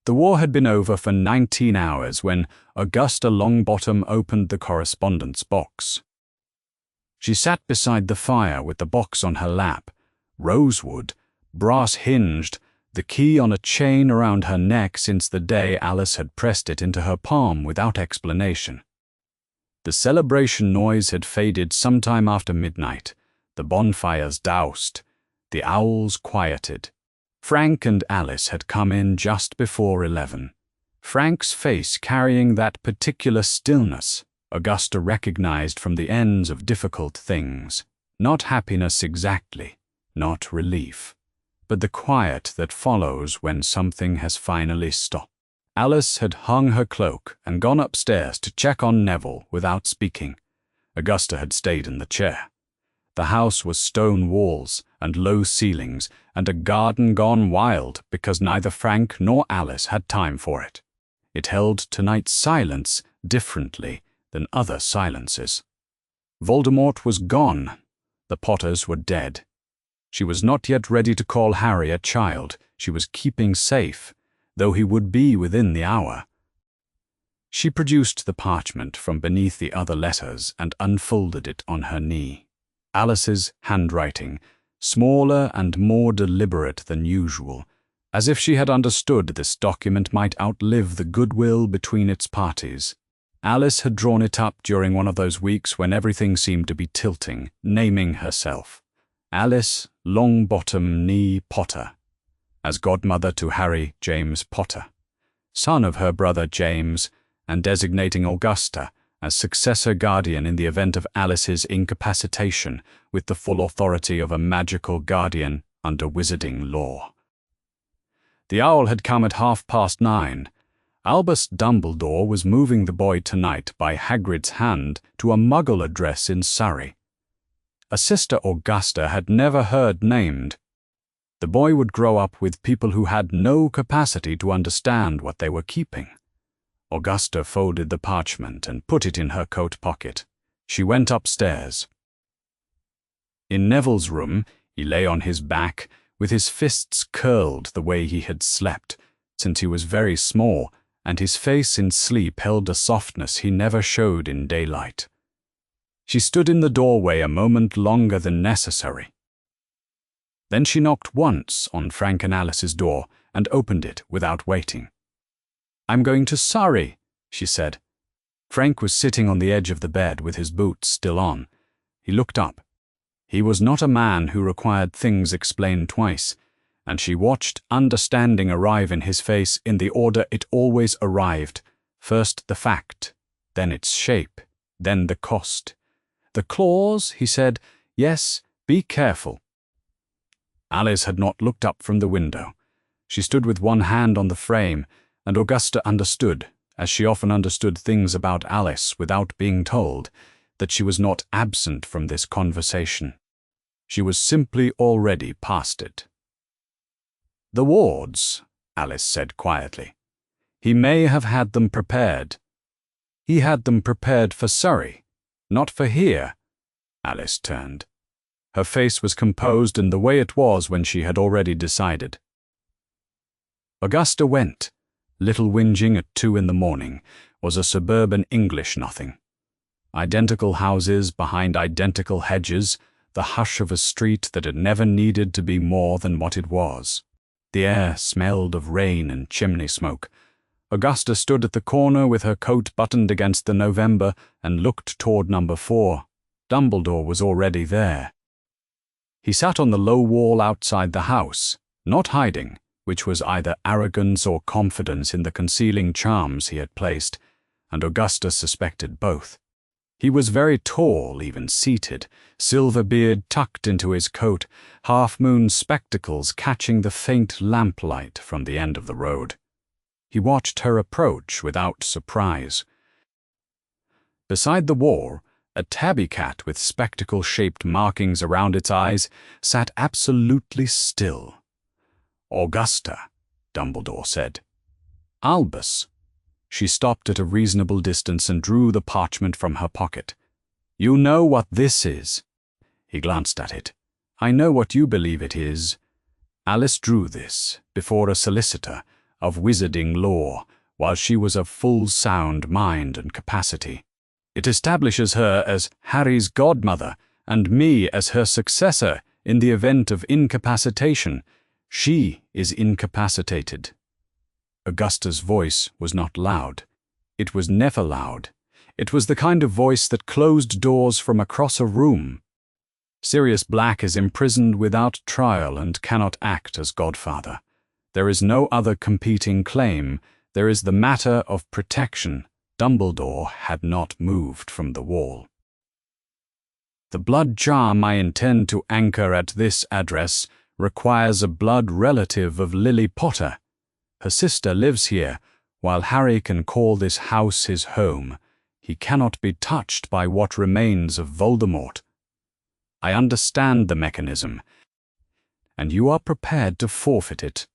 The war had been over for 19 hours when Augusta Longbottom opened the correspondence box. She sat beside the fire with the box on her lap, rosewood, brass-hinged, the key on a chain around her neck since the day Alice had pressed it into her palm without explanation. The celebration noise had faded sometime after midnight, the bonfires doused, the owls quieted. Frank and Alice had come in just before 11. Frank's face carrying that particular stillness Augusta recognized from the ends of difficult things. Not happiness exactly, not relief, but the quiet that follows when something has finally stopped. Alice had hung her cloak and gone upstairs to check on Neville without speaking. Augusta had stayed in the chair. The house was stone walls and low ceilings and a garden gone wild because neither Frank nor Alice had time for it. It held tonight's silence differently than other silences. Voldemort was gone. The Potters were dead. She was not yet ready to call Harry a child. She was keeping safe, though he would be within the hour. She produced the parchment from beneath the other letters and unfolded it on her knee. Alice's handwriting, smaller and more deliberate than usual, as if she had understood this document might outlive the goodwill between its parties. Alice had drawn it up during one of those weeks when everything seemed to be tilting, naming herself Alice Longbottom Nee Potter, as godmother to Harry James Potter, son of her brother James, and designating Augusta as successor guardian in the event of Alice's incapacitation with the full authority of a magical guardian under wizarding law. The owl had come at 9:30. Albus Dumbledore was moving the boy tonight by Hagrid's hand to a Muggle address in Surrey. A sister Augusta had never heard named. The boy would grow up with people who had no capacity to understand what they were keeping. Augusta folded the parchment and put it in her coat pocket. She went upstairs. In Neville's room, he lay on his back, with his fists curled the way he had slept, since he was very small, and his face in sleep held a softness he never showed in daylight. She stood in the doorway a moment longer than necessary. Then she knocked once on Frank and Alice's door and opened it without waiting. "I'm going to Surrey," she said. Frank was sitting on the edge of the bed with his boots still on. He looked up. He was not a man who required things explained twice, and she watched understanding arrive in his face in the order it always arrived. First the fact, then its shape, then the cost. "The claws," he said. "Yes, be careful." Alice had not looked up from the window. She stood with one hand on the frame, and Augusta understood, as she often understood things about Alice without being told, that she was not absent from this conversation. She was simply already past it. "The wards," Alice said quietly. "He may have had them prepared." "He had them prepared for Surrey, not for here." Alice turned. Her face was composed in the way it was when she had already decided. Augusta went. Little Whinging at 2 in the morning was a suburban English nothing. Identical houses behind identical hedges, the hush of a street that had never needed to be more than what it was. The air smelled of rain and chimney smoke. Augusta stood at the corner with her coat buttoned against the November and looked toward number 4. Dumbledore was already there. He sat on the low wall outside the house, not hiding, which was either arrogance or confidence in the concealing charms he had placed, and Augusta suspected both. He was very tall, even seated, silver beard tucked into his coat, half-moon spectacles catching the faint lamplight from the end of the road. He watched her approach without surprise. Beside the wall, a tabby cat with spectacle-shaped markings around its eyes sat absolutely still. "Augusta," Dumbledore said. "Albus." She stopped at a reasonable distance and drew the parchment from her pocket. "You know what this is." He glanced at it. "I know what you believe it is." Alice drew this, before a solicitor, of wizarding lore, while she was of full sound mind and capacity. It establishes her as Harry's godmother and me as her successor in the event of incapacitation. She is incapacitated." Augusta's voice was not loud. It was never loud. It was the kind of voice that closed doors from across a room. Sirius Black is imprisoned without trial and cannot act as godfather. There is no other competing claim. There is the matter of protection. Dumbledore had not moved from the wall. "The blood charm I intend to anchor at this address requires a blood relative of Lily Potter. Her sister lives here. While Harry can call this house his home, he cannot be touched by what remains of Voldemort. I understand the mechanism, and you are prepared to forfeit it."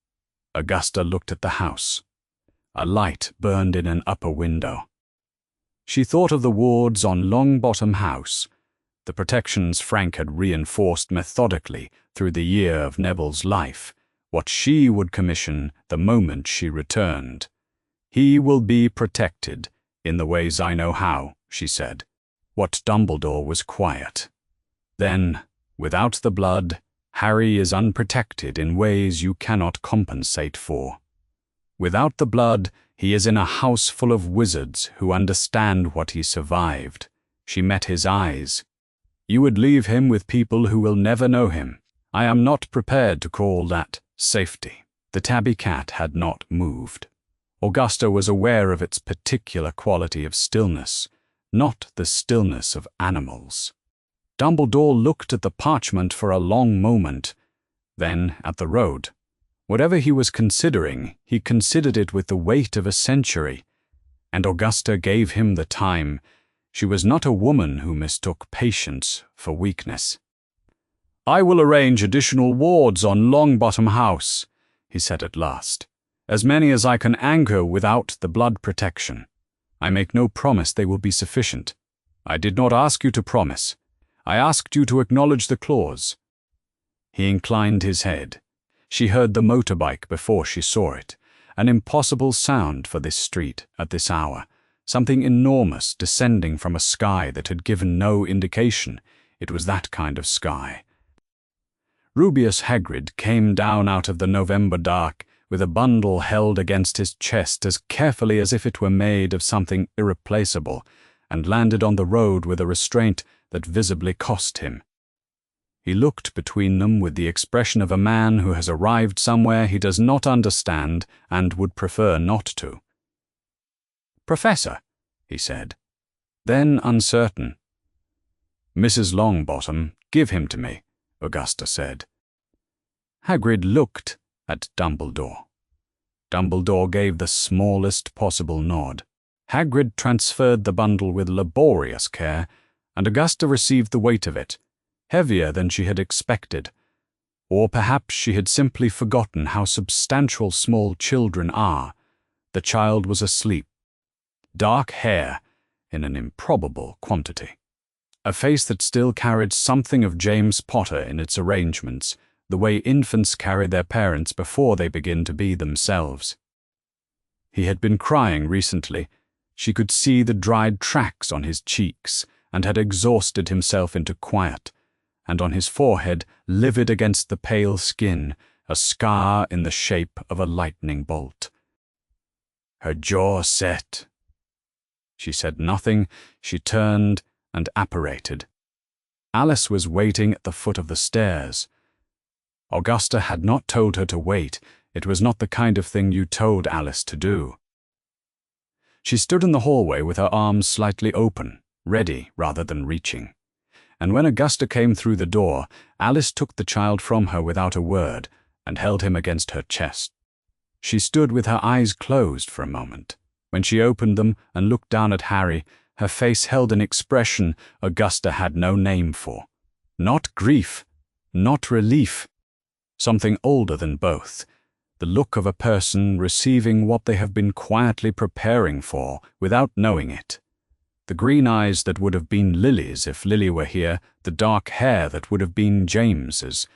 Augusta looked at the house. A light burned in an upper window. She thought of the wards on Longbottom House, the protections Frank had reinforced methodically through the year of Neville's life, what she would commission the moment she returned. "He will be protected in the ways I know how," she said. What Dumbledore was quiet. "Then, without the blood, Harry is unprotected in ways you cannot compensate for. Without the blood, he is in a house full of wizards who understand what he survived." She met his eyes. "You would leave him with people who will never know him. I am not prepared to call that safety." The tabby cat had not moved. Augusta was aware of its particular quality of stillness, not the stillness of animals. Dumbledore looked at the parchment for a long moment, then at the road. Whatever he was considering, he considered it with the weight of a century, and Augusta gave him the time. She was not a woman who mistook patience for weakness. "I will arrange additional wards on Longbottom House," he said at last. "As many as I can anchor without the blood protection. I make no promise they will be sufficient. I did not ask you to promise. I asked you to acknowledge the clause." He inclined his head. She heard the motorbike before she saw it, an impossible sound for this street at this hour, something enormous descending from a sky that had given no indication it was that kind of sky. Rubeus Hagrid came down out of the November dark with a bundle held against his chest as carefully as if it were made of something irreplaceable, and landed on the road with a restraint that visibly cost him. He looked between them with the expression of a man who has arrived somewhere he does not understand and would prefer not to. "Professor," he said. Then, uncertain, "Mrs. Longbottom, give him to me," Augusta said. Hagrid looked at Dumbledore. Dumbledore gave the smallest possible nod. Hagrid transferred the bundle with laborious care, and Augusta received the weight of it, heavier than she had expected. Or perhaps she had simply forgotten how substantial small children are. The child was asleep. Dark hair in an improbable quantity. A face that still carried something of James Potter in its arrangements, the way infants carry their parents before they begin to be themselves. He had been crying recently. She could see the dried tracks on his cheeks, and had exhausted himself into quiet, and on his forehead, livid against the pale skin, a scar in the shape of a lightning bolt. Her jaw set. She said nothing. She turned and apparated. Alice was waiting at the foot of the stairs. Augusta had not told her to wait. It was not the kind of thing you told Alice to do. She stood in the hallway with her arms slightly open, ready rather than reaching. And when Augusta came through the door, Alice took the child from her without a word and held him against her chest. She stood with her eyes closed for a moment. When she opened them and looked down at Harry, her face held an expression Augusta had no name for. Not grief, not relief. Something older than both. The look of a person receiving what they have been quietly preparing for without knowing it. The green eyes that would have been Lily's if Lily were here, the dark hair that would have been James's.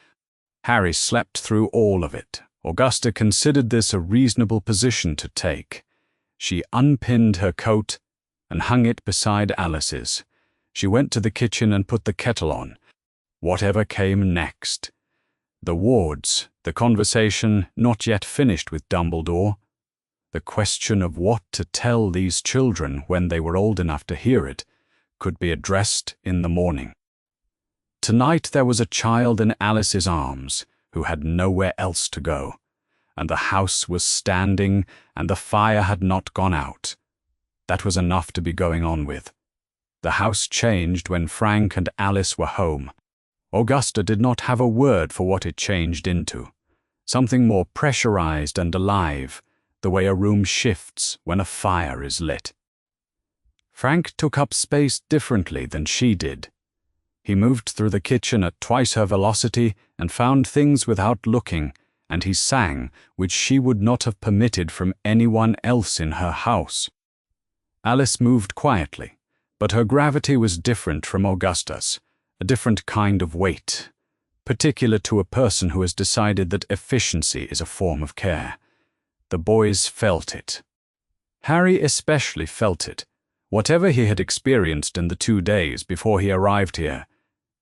Harry slept through all of it, Augusta considered this a reasonable position to take. She unpinned her coat and hung it beside Alice's. She went to the kitchen and put the kettle on. Whatever came next. The wards, the conversation not yet finished with Dumbledore, the question of what to tell these children when they were old enough to hear it, could be addressed in the morning. Tonight there was a child in Alice's arms who had nowhere else to go, and the house was standing and the fire had not gone out. That was enough to be going on with. The house changed when Frank and Alice were home. Augusta did not have a word for what it changed into. Something more pressurized and alive, the way a room shifts when a fire is lit. Frank took up space differently than she did. He moved through the kitchen at twice her velocity and found things without looking, and he sang, which she would not have permitted from anyone else in her house. Alice moved quietly, but her gravity was different from Augusta's, a different kind of weight, particular to a person who has decided that efficiency is a form of care. The boys felt it. Harry especially felt it. Whatever he had experienced in the 2 days before he arrived here,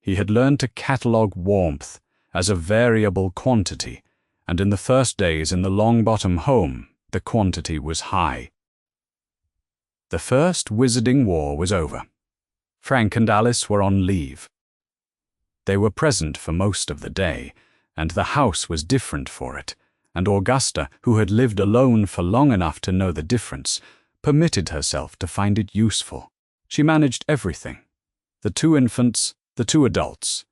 he had learned to catalogue warmth as a variable quantity, and in the first days in the Longbottom home, the quantity was high. The first Wizarding War was over. Frank and Alice were on leave. They were present for most of the day, and the house was different for it, and Augusta, who had lived alone for long enough to know the difference, permitted herself to find it useful. She managed everything. The 2 infants, the 2 adults,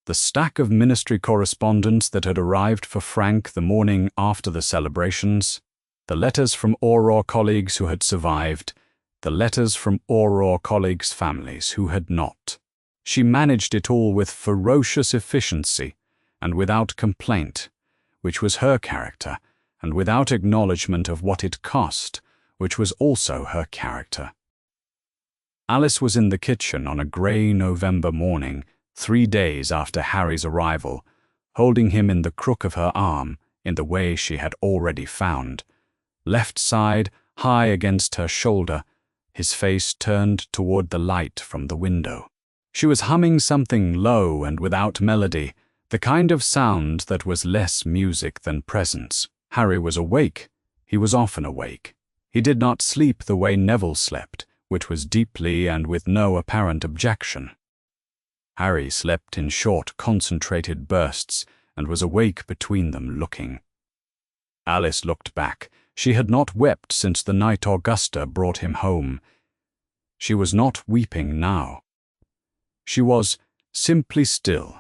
the stack of ministry correspondence that had arrived for Frank the morning after the celebrations, the letters from Auror colleagues who had survived, the letters from Auror colleagues' families who had not. She managed it all with ferocious efficiency and without complaint, which was her character, and without acknowledgement of what it cost, which was also her character. Alice was in the kitchen on a grey November morning, 3 days after Harry's arrival, holding him in the crook of her arm in the way she had already found, left side high against her shoulder, his face turned toward the light from the window. She was humming something low and without melody, the kind of sound that was less music than presence. Harry was awake. He was often awake. He did not sleep the way Neville slept, which was deeply and with no apparent objection. Harry slept in short, concentrated bursts, and was awake between them, looking. Alice looked back. She had not wept since the night Augusta brought him home. She was not weeping now. She was simply still.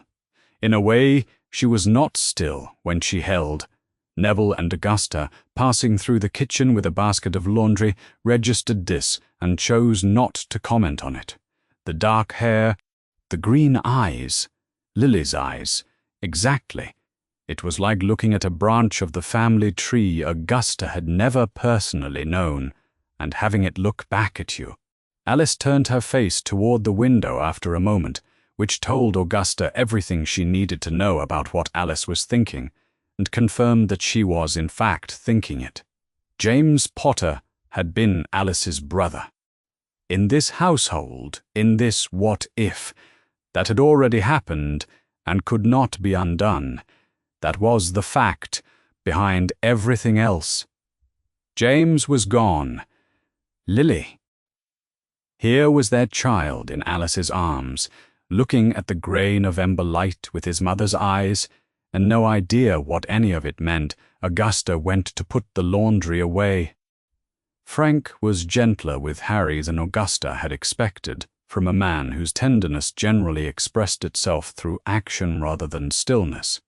In a way, she was not still when she held. Neville and Augusta, passing through the kitchen with a basket of laundry, registered this and chose not to comment on it. The dark hair, the green eyes, Lily's eyes, exactly. It was like looking at a branch of the family tree Augusta had never personally known, and having it look back at you. Alice turned her face toward the window after a moment, which told Augusta everything she needed to know about what Alice was thinking, and confirmed that she was in fact thinking it. James Potter had been Alice's brother. In this household, in this what-if, that had already happened and could not be undone, that was the fact behind everything else. James was gone. Lily. Here was their child in Alice's arms, looking at the grey November light with his mother's eyes, and no idea what any of it meant. Augusta went to put the laundry away. Frank was gentler with Harry than Augusta had expected from a man whose tenderness generally expressed itself through action rather than stillness.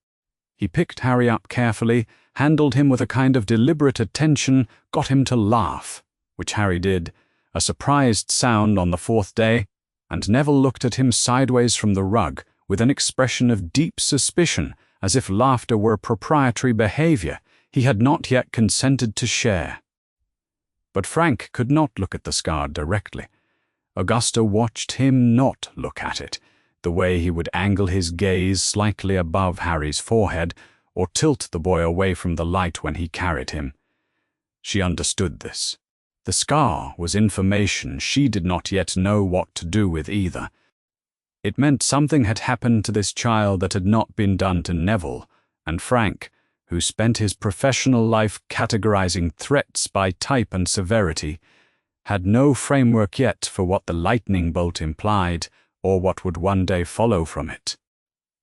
He picked Harry up carefully, handled him with a kind of deliberate attention, got him to laugh, which Harry did, a surprised sound on the 4th day, and Neville looked at him sideways from the rug with an expression of deep suspicion, as if laughter were proprietary behavior he had not yet consented to share. But Frank could not look at the scar directly. Augusta watched him not look at it, the way he would angle his gaze slightly above Harry's forehead, or tilt the boy away from the light when he carried him. She understood this. The scar was information she did not yet know what to do with either. It meant something had happened to this child that had not been done to Neville, and Frank, who spent his professional life categorizing threats by type and severity, had no framework yet for what the lightning bolt implied or what would one day follow from it.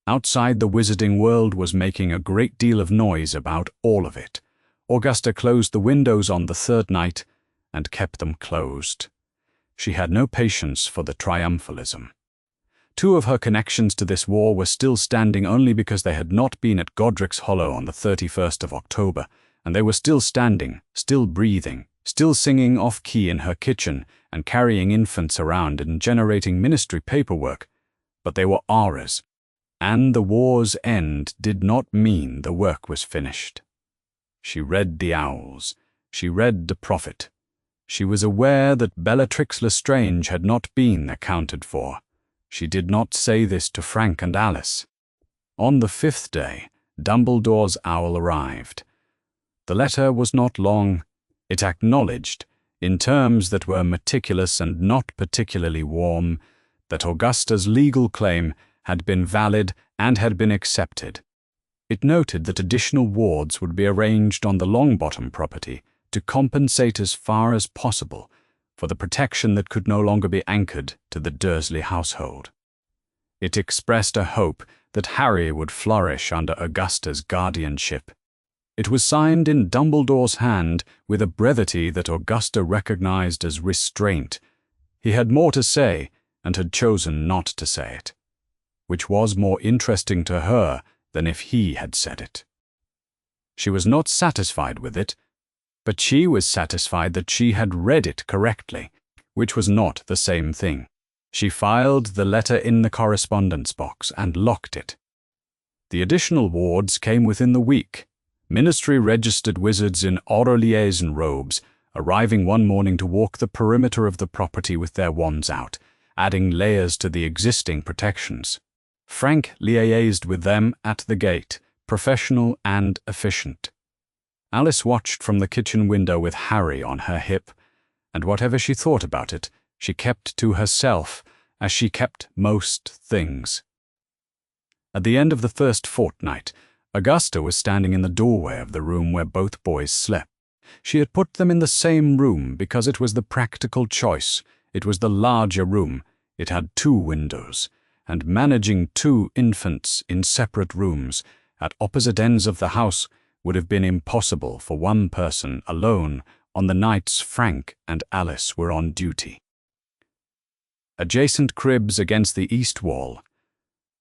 Outside, the wizarding world was making a great deal of noise about all of it. Augusta closed the windows on the third night and kept them closed. She had no patience for the triumphalism. Two of her connections to this war were still standing only because they had not been at Godric's Hollow on the 31st of October, and they were still standing, still breathing, still singing off-key in her kitchen and carrying infants around and generating ministry paperwork, but they were auras, and the war's end did not mean the work was finished. She read the owls. She read the prophet. She was aware that Bellatrix Lestrange had not been accounted for. She did not say this to Frank and Alice. On the fifth day, Dumbledore's owl arrived. The letter was not long. It acknowledged, in terms that were meticulous and not particularly warm, that Augusta's legal claim had been valid and had been accepted. It noted that additional wards would be arranged on the Longbottom property to compensate as far as possible for the protection that could no longer be anchored to the Dursley household. It expressed a hope that Harry would flourish under Augusta's guardianship. It was signed in Dumbledore's hand with a brevity that Augusta recognized as restraint. He had more to say and had chosen not to say it, which was more interesting to her than if he had said it. She was not satisfied with it, but she was satisfied that she had read it correctly, which was not the same thing. She filed the letter in the correspondence box and locked it. The additional wards came within the week. Ministry-registered wizards in Aura Liaison robes, arriving one morning to walk the perimeter of the property with their wands out, adding layers to the existing protections. Frank liaised with them at the gate, professional and efficient. Alice watched from the kitchen window with Harry on her hip, and whatever she thought about it, she kept to herself, as she kept most things. At the end of the first fortnight, Augusta was standing in the doorway of the room where both boys slept. She had put them in the same room because it was the practical choice. It was the larger room. It had 2 windows, and managing 2 infants in separate rooms at opposite ends of the house would have been impossible for one person alone on the nights Frank and Alice were on duty. Adjacent cribs against the east wall.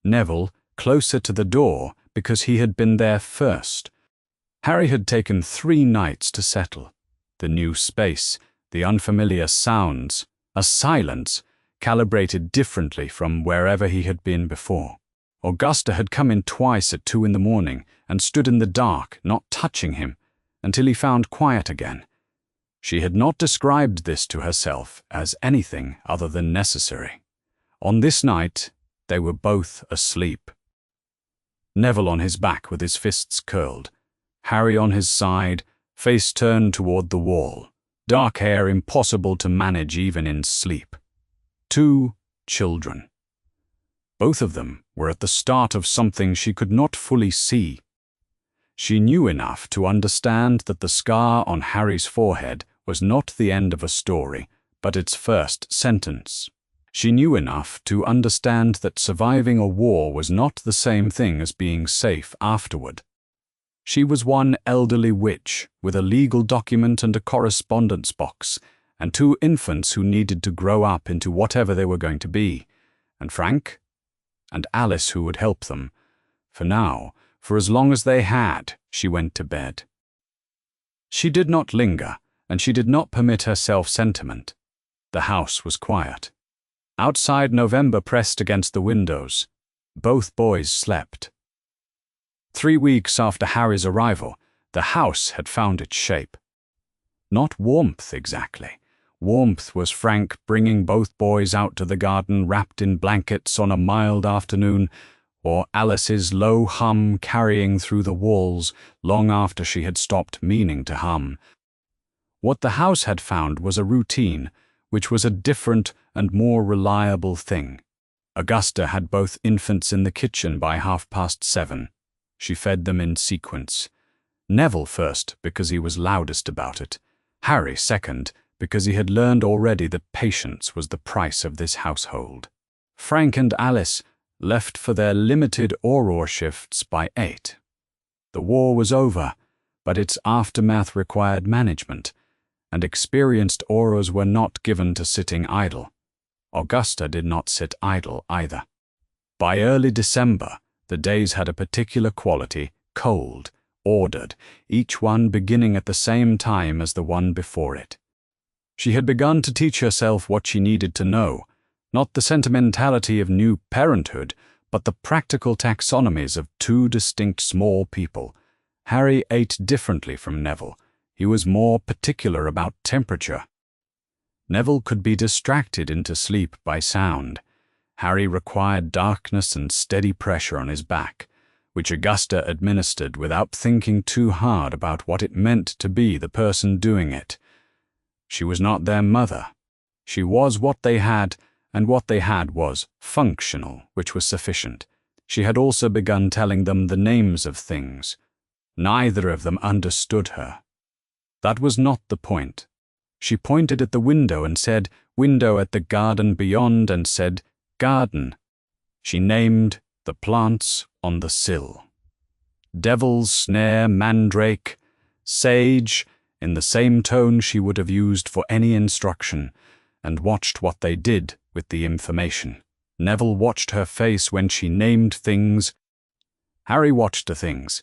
Neville closer to the door because he had been there first. Harry had taken 3 nights to settle. The new space, the unfamiliar sounds, a silence calibrated differently from wherever he had been before. Augusta had come in twice at 2 in the morning and stood in the dark, not touching him, until he found quiet again. She had not described this to herself as anything other than necessary. On this night, they were both asleep. Neville on his back with his fists curled, Harry on his side, face turned toward the wall, dark hair impossible to manage even in sleep. 2 children. Both of them were at the start of something she could not fully see. She knew enough to understand that the scar on Harry's forehead was not the end of a story, but its first sentence. She knew enough to understand that surviving a war was not the same thing as being safe afterward. She was one elderly witch with a legal document and a correspondence box, and 2 infants who needed to grow up into whatever they were going to be, and Frank and Alice who would help them. For now, for as long as they had, she went to bed. She did not linger, and she did not permit herself sentiment. The house was quiet. Outside, November pressed against the windows. Both boys slept. 3 weeks after Harry's arrival, the house had found its shape. Not warmth exactly. Warmth was Frank bringing both boys out to the garden wrapped in blankets on a mild afternoon, or Alice's low hum carrying through the walls long after she had stopped meaning to hum. What the house had found was a routine, which was a different and more reliable thing. Augusta had both infants in the kitchen by 7:30. She fed them in sequence. Neville first, because he was loudest about it. Harry second, because he had learned already that patience was the price of this household. Frank and Alice left for their limited Auror shifts by 8. The war was over, but its aftermath required management, and experienced Aurors were not given to sitting idle. Augusta did not sit idle either. By early December, the days had a particular quality, cold, ordered, each one beginning at the same time as the one before it. She had begun to teach herself what she needed to know, not the sentimentality of new parenthood, but the practical taxonomies of two distinct small people. Harry ate differently from Neville. He was more particular about temperature. Neville could be distracted into sleep by sound. Harry required darkness and steady pressure on his back, which Augusta administered without thinking too hard about what it meant to be the person doing it. She was not their mother. She was what they had, and what they had was functional, which was sufficient. She had also begun telling them the names of things. Neither of them understood her. That was not the point. She pointed at the window and said, "Window at the garden beyond," and said, "Garden." She named the plants on the sill. Devil's snare, mandrake, sage, in the same tone she would have used for any instruction, and watched what they did with the information. Neville watched her face when she named things. Harry watched the things.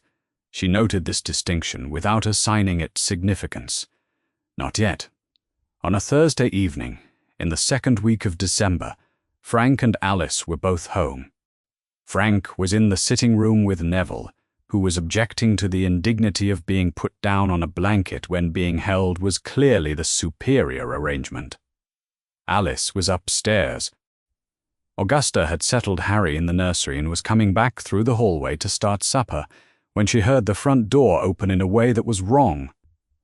She noted this distinction without assigning it significance. Not yet. On a Thursday evening, in the second week of December, Frank and Alice were both home. Frank was in the sitting room with Neville, who was objecting to the indignity of being put down on a blanket when being held was clearly the superior arrangement. Alice was upstairs. Augusta had settled Harry in the nursery and was coming back through the hallway to start supper when she heard the front door open in a way that was wrong.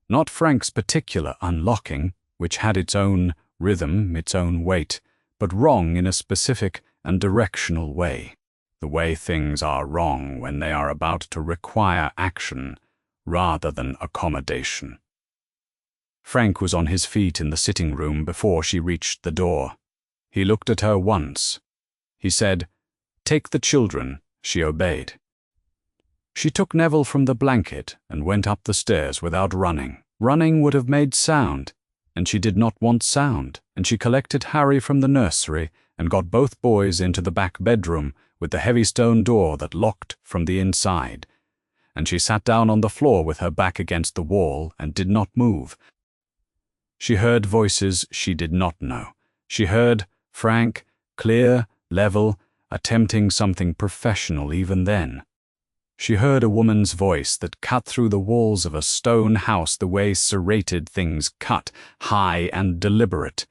Not Frank's particular unlocking, which had its own rhythm, its own weight, but wrong in a specific and directional way. The way things are wrong when they are about to require action rather than accommodation. Frank was on his feet in the sitting room before she reached the door. He looked at her once. He said, "Take the children." She obeyed. She took Neville from the blanket and went up the stairs without running. Running would have made sound, and she did not want sound, and she collected Harry from the nursery and got both boys into the back bedroom with the heavy stone door that locked from the inside, and she sat down on the floor with her back against the wall and did not move. She heard voices she did not know. She heard Frank, clear, level, attempting something professional even then. She heard a woman's voice that cut through the walls of a stone house the way serrated things cut, high and deliberate,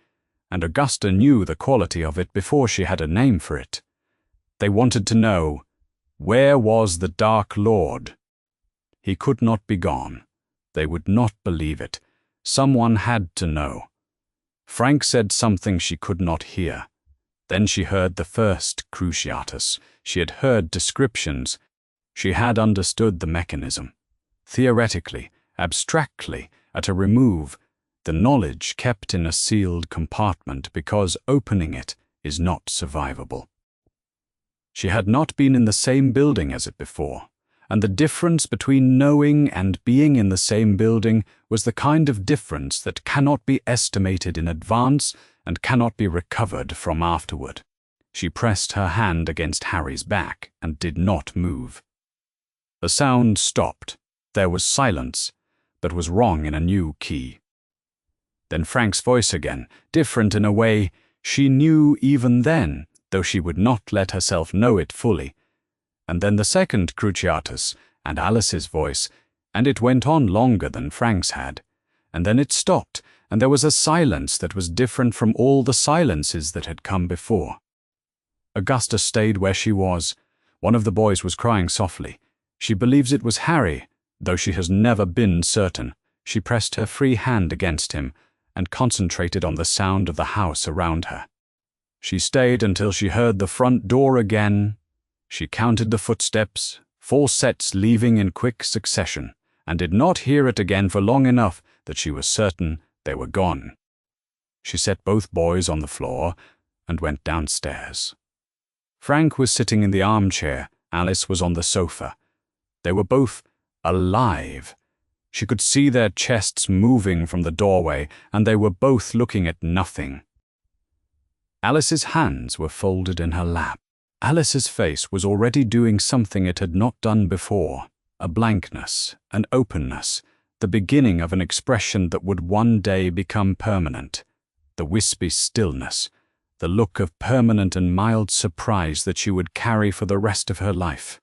and Augusta knew the quality of it before she had a name for it. They wanted to know, where was the Dark Lord? He could not be gone. They would not believe it. Someone had to know. Frank said something she could not hear. Then she heard the first cruciatus. She had heard descriptions. She had understood the mechanism. Theoretically, abstractly, at a remove, the knowledge kept in a sealed compartment because opening it is not survivable. She had not been in the same building as it before, and the difference between knowing and being in the same building was the kind of difference that cannot be estimated in advance and cannot be recovered from afterward. She pressed her hand against Harry's back and did not move. The sound stopped. There was silence, but was wrong in a new key. Then Frank's voice again, different in a way she knew even then, though she would not let herself know it fully. And then the second cruciatus, and Alice's voice, and it went on longer than Frank's had. And then it stopped, and there was a silence that was different from all the silences that had come before. Augusta stayed where she was, One of the boys was crying softly. She believes it was Harry, though she has never been certain. She pressed her free hand against him and concentrated on the sound of the house around her. She stayed until she heard the front door again. She counted the footsteps, 4 sets leaving in quick succession, and did not hear it again for long enough that she was certain they were gone. She set both boys on the floor and went downstairs. Frank was sitting in the armchair. Alice was on the sofa. They were both alive. She could see their chests moving from the doorway, and they were both looking at nothing. Alice's hands were folded in her lap. Alice's face was already doing something it had not done before, a blankness, an openness, the beginning of an expression that would one day become permanent, the wispy stillness, the look of permanent and mild surprise that she would carry for the rest of her life.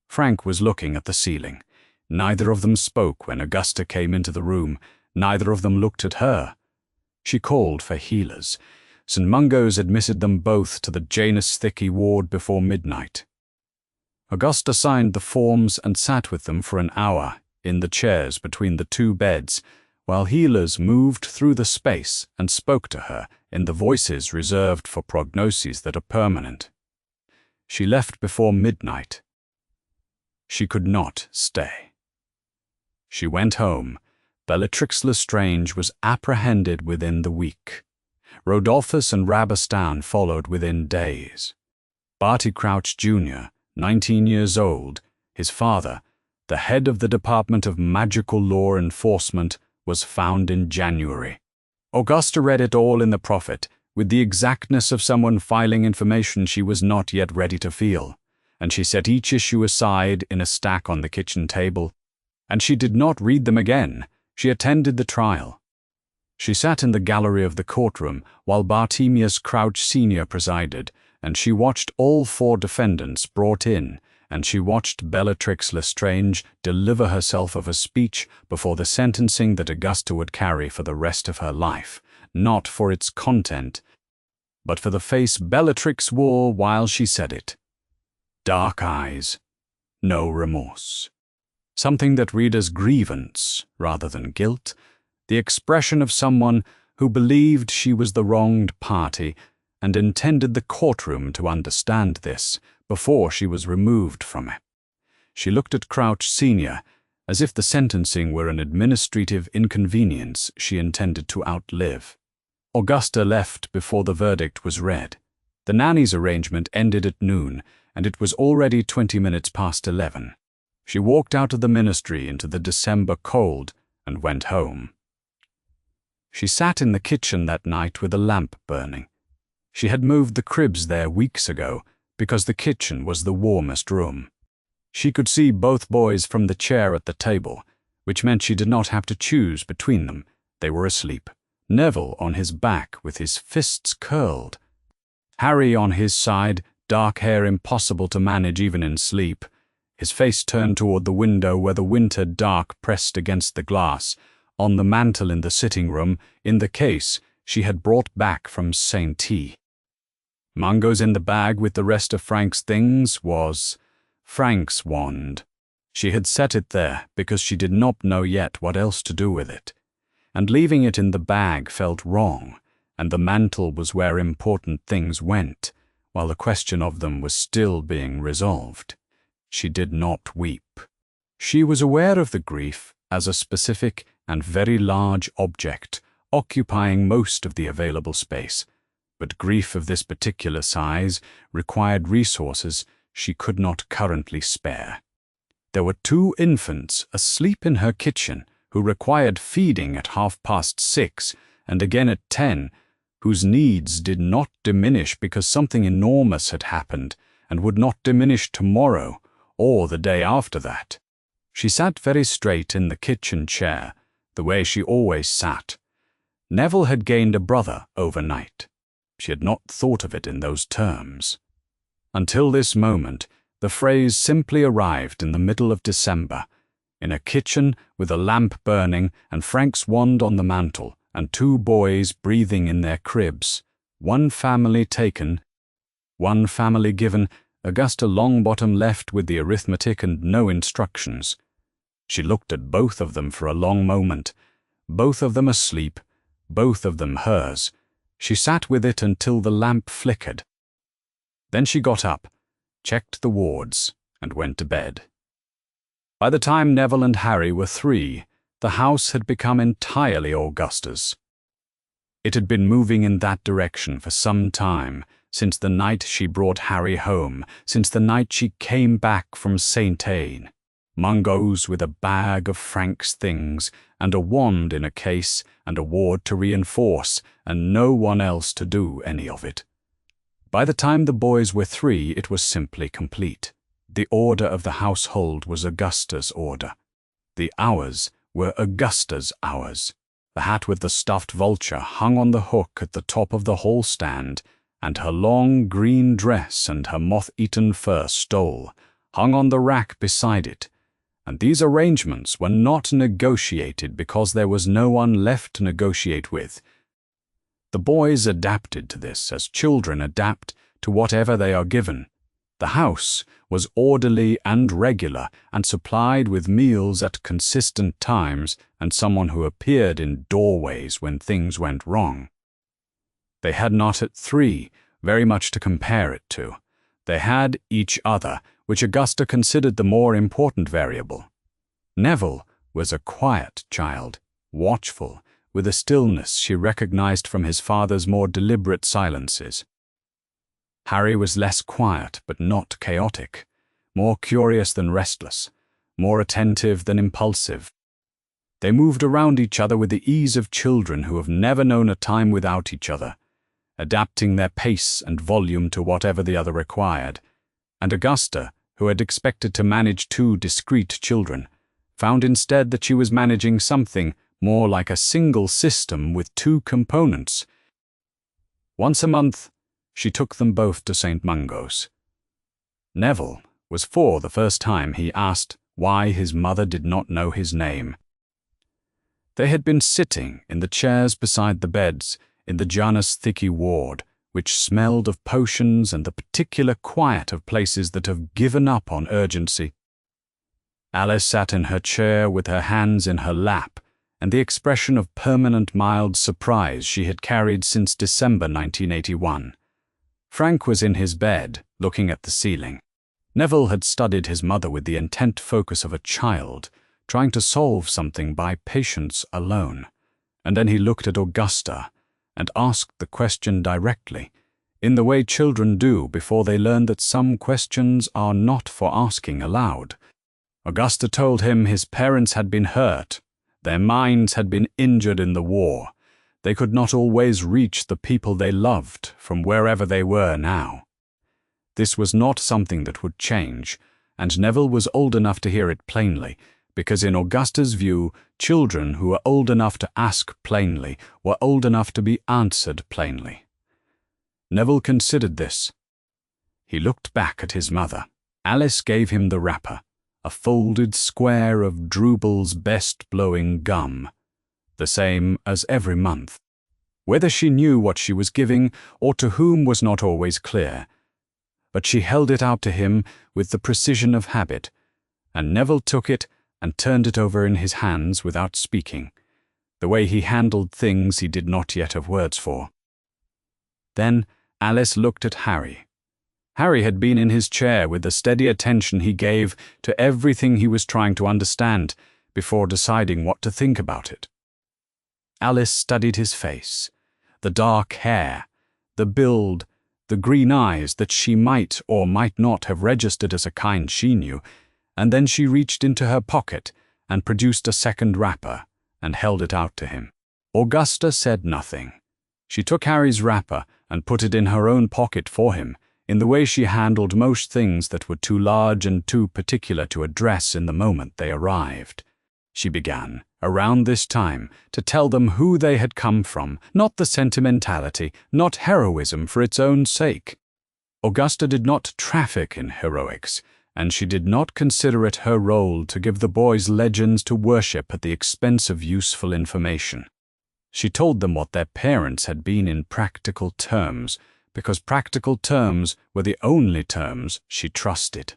Frank was looking at the ceiling. Neither of them spoke when Augusta came into the room. Neither of them looked at her. She called for healers. St. Mungo's admitted them both to the Janus Thicky ward before midnight. Augusta signed the forms and sat with them for an hour in the chairs between the 2 beds, while healers moved through the space and spoke to her in the voices reserved for prognoses that are permanent. She left before midnight. She could not stay. She went home. Bellatrix Lestrange was apprehended within the week. Rodolphus and Rabastan followed within days. Barty Crouch Jr., 19 years old, his father, the head of the Department of Magical Law Enforcement, was found in January. Augusta read it all in the Prophet, with the exactness of someone filing information she was not yet ready to feel, and she set each issue aside in a stack on the kitchen table. And she did not read them again. She attended the trial. She sat in the gallery of the courtroom while Bartemius Crouch Sr. presided, and she watched all 4 defendants brought in, and she watched Bellatrix Lestrange deliver herself of a speech before the sentencing that Augusta would carry for the rest of her life, not for its content, but for the face Bellatrix wore while she said it. Dark eyes, no remorse. Something that read as grievance rather than guilt, the expression of someone who believed she was the wronged party and intended the courtroom to understand this before she was removed from it. She looked at Crouch Sr. as if the sentencing were an administrative inconvenience she intended to outlive. Augusta left before the verdict was read. The nanny's arrangement ended at noon, and it was already 20 minutes past 11. She walked out of the ministry into the December cold and went home. She sat in the kitchen that night with a lamp burning. She had moved the cribs there weeks ago because the kitchen was the warmest room. She could see both boys from the chair at the table, which meant she did not have to choose between them. They were asleep. Neville on his back with his fists curled. Harry on his side, dark hair impossible to manage even in sleep. His face turned toward the window where the winter dark pressed against the glass, on the mantel in the sitting room, in the case she had brought back from St. T. Mungo's in the bag with the rest of Frank's things was Frank's wand. She had set it there because she did not know yet what else to do with it, and leaving it in the bag felt wrong, and the mantel was where important things went, while the question of them was still being resolved. She did not weep. She was aware of the grief as a specific and very large object, occupying most of the available space, but grief of this particular size required resources she could not currently spare. There were 2 infants asleep in her kitchen who required feeding at 6:30 and again at 10, whose needs did not diminish because something enormous had happened and would not diminish tomorrow or the day after that. She sat very straight in the kitchen chair, the way she always sat. Neville had gained a brother overnight. She had not thought of it in those terms. Until this moment, the phrase simply arrived in the middle of December, in a kitchen with a lamp burning and Frank's wand on the mantel, and 2 boys breathing in their cribs, 1 family taken, 1 family given Augusta Longbottom left with the arithmetic and no instructions. She looked at both of them for a long moment, both of them asleep, both of them hers. She sat with it until the lamp flickered. Then she got up, checked the wards, and went to bed. By the time Neville and Harry were 3, the house had become entirely Augusta's. It had been moving in that direction for some time, since the night she brought Harry home, since the night she came back from St. Ain. Mungo's with a bag of Frank's things, and a wand in a case, and a ward to reinforce, and no one else to do any of it. By the time the boys were 3, it was simply complete. The order of the household was Augusta's order. The hours were Augusta's hours. The hat with the stuffed vulture hung on the hook at the top of the hall stand, and her long green dress and her moth-eaten fur stole hung on the rack beside it. And these arrangements were not negotiated because there was no one left to negotiate with. The boys adapted to this as children adapt to whatever they are given. The house was orderly and regular and supplied with meals at consistent times and someone who appeared in doorways when things went wrong. They had not at 3 very much to compare it to. They had each other, which Augusta considered the more important variable. Neville was a quiet child, watchful, with a stillness she recognized from his father's more deliberate silences. Harry was less quiet but not chaotic, more curious than restless, more attentive than impulsive. They moved around each other with the ease of children who have never known a time without each other, adapting their pace and volume to whatever the other required. And Augusta, who had expected to manage 2 discrete children, found instead that she was managing something more like a single system with 2 components. Once a month, she took them both to St. Mungo's. Neville was 4 the first time he asked why his mother did not know his name. They had been sitting in the chairs beside the beds in the Janus Thicky ward, which smelled of potions and the particular quiet of places that have given up on urgency. Alice sat in her chair with her hands in her lap, and the expression of permanent mild surprise she had carried since December 1981. Frank was in his bed, looking at the ceiling. Neville had studied his mother with the intent focus of a child, trying to solve something by patience alone. And then he looked at Augusta and asked the question directly, in the way children do before they learn that some questions are not for asking aloud. Augusta told him his parents had been hurt. Their minds had been injured in the war. They could not always reach the people they loved from wherever they were now. This was not something that would change, and Neville was old enough to hear it plainly, because in Augusta's view, children who were old enough to ask plainly were old enough to be answered plainly. Neville considered this. He looked back at his mother. Alice gave him the wrapper, a folded square of Drubel's best-blowing gum, the same as every month. Whether she knew what she was giving or to whom was not always clear, but she held it out to him with the precision of habit, and Neville took it and turned it over in his hands without speaking, the way he handled things he did not yet have words for. Then Alice looked at Harry. Harry had been in his chair with the steady attention he gave to everything he was trying to understand before deciding what to think about it. Alice studied his face, the dark hair, the build, the green eyes that she might or might not have registered as a kind she knew, and then she reached into her pocket and produced a second wrapper and held it out to him. Augusta said nothing. She took Harry's wrapper and put it in her own pocket for him, in the way she handled most things that were too large and too particular to address in the moment they arrived. She began, around this time, to tell them who they had come from, not the sentimentality, not heroism for its own sake. Augusta did not traffic in heroics, and she did not consider it her role to give the boys legends to worship at the expense of useful information. She told them what their parents had been in practical terms, because practical terms were the only terms she trusted.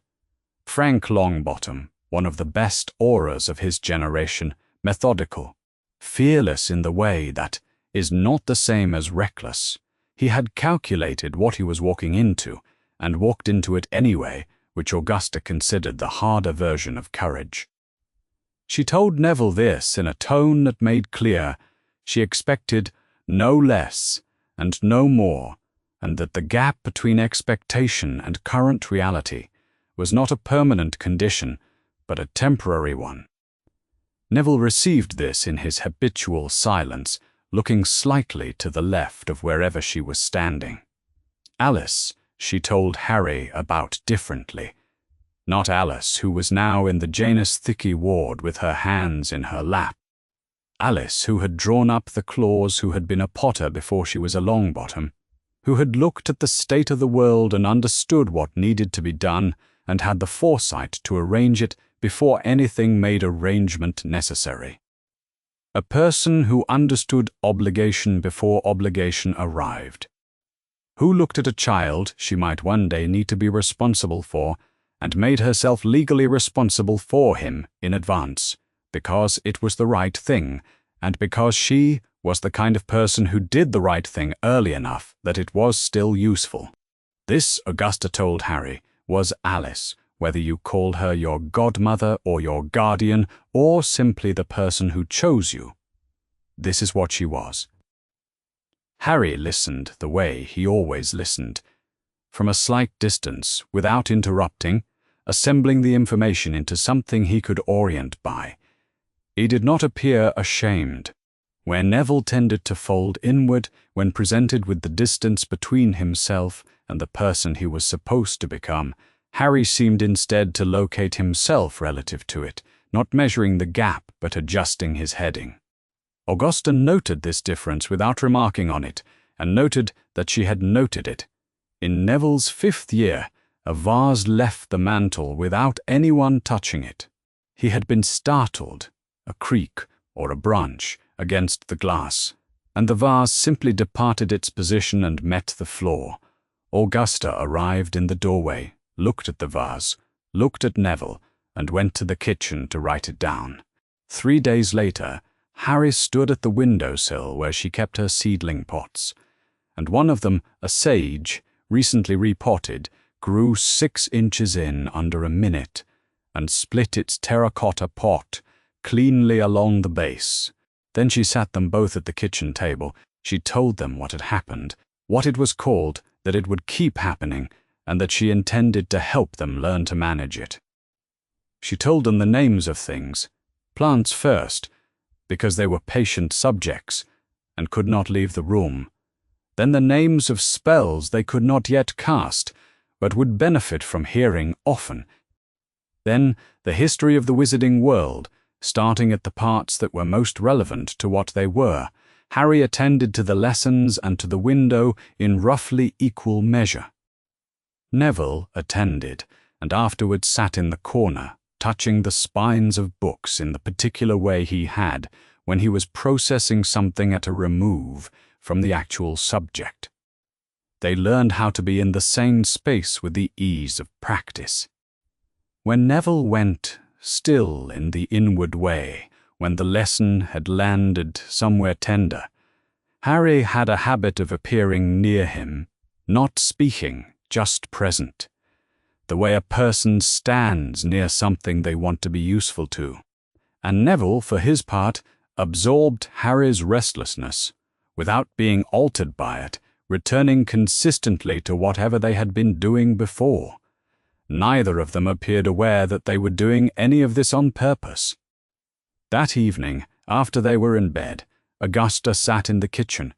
Frank Longbottom, one of the best aurors of his generation, methodical, fearless in the way that is not the same as reckless. He had calculated what he was walking into, and walked into it anyway, which Augusta considered the harder version of courage. She told Neville this in a tone that made clear she expected no less and no more, and that the gap between expectation and current reality was not a permanent condition, but a temporary one. Neville received this in his habitual silence, looking slightly to the left of wherever she was standing. Alice, she told Harry about differently. Not Alice, who was now in the Janus Thicky ward with her hands in her lap. Alice, who had drawn up the claws, who had been a Potter before she was a Longbottom, who had looked at the state of the world and understood what needed to be done and had the foresight to arrange it before anything made arrangement necessary. A person who understood obligation before obligation arrived. Who looked at a child she might one day need to be responsible for and made herself legally responsible for him in advance, because it was the right thing, and because she was the kind of person who did the right thing early enough that it was still useful. This, Augusta told Harry, was Alice, whether you called her your godmother or your guardian or simply the person who chose you. This is what she was. Harry listened the way he always listened, from a slight distance, without interrupting, assembling the information into something he could orient by. He did not appear ashamed. Where Neville tended to fold inward when presented with the distance between himself and the person he was supposed to become, Harry seemed instead to locate himself relative to it, not measuring the gap but adjusting his heading. Augusta noted this difference without remarking on it, and noted that she had noted it. In Neville's 5th year, a vase left the mantel without anyone touching it. He had been startled, a creak or a branch, against the glass, and the vase simply departed its position and met the floor. Augusta arrived in the doorway, looked at the vase, looked at Neville, and went to the kitchen to write it down. 3 days later, Harry stood at the windowsill where she kept her seedling pots, and one of them, a sage, recently repotted, grew 6 inches in under a minute, and split its terracotta pot cleanly along the base. Then she sat them both at the kitchen table. She told them what had happened, what it was called, that it would keep happening, and that she intended to help them learn to manage it. She told them the names of things, plants first, because they were patient subjects and could not leave the room. Then the names of spells they could not yet cast, but would benefit from hearing often. Then the history of the wizarding world, starting at the parts that were most relevant to what they were. Harry attended to the lessons and to the window in roughly equal measure. Neville attended, and afterwards sat in the corner, touching the spines of books in the particular way he had when he was processing something at a remove from the actual subject. They learned how to be in the same space with the ease of practice. When Neville went, still in the inward way, when the lesson had landed somewhere tender, Harry had a habit of appearing near him, not speaking, just present, the way a person stands near something they want to be useful to. And Neville, for his part, absorbed Harry's restlessness, without being altered by it, returning consistently to whatever they had been doing before. Neither of them appeared aware that they were doing any of this on purpose. That evening, after they were in bed, Augusta sat in the kitchen.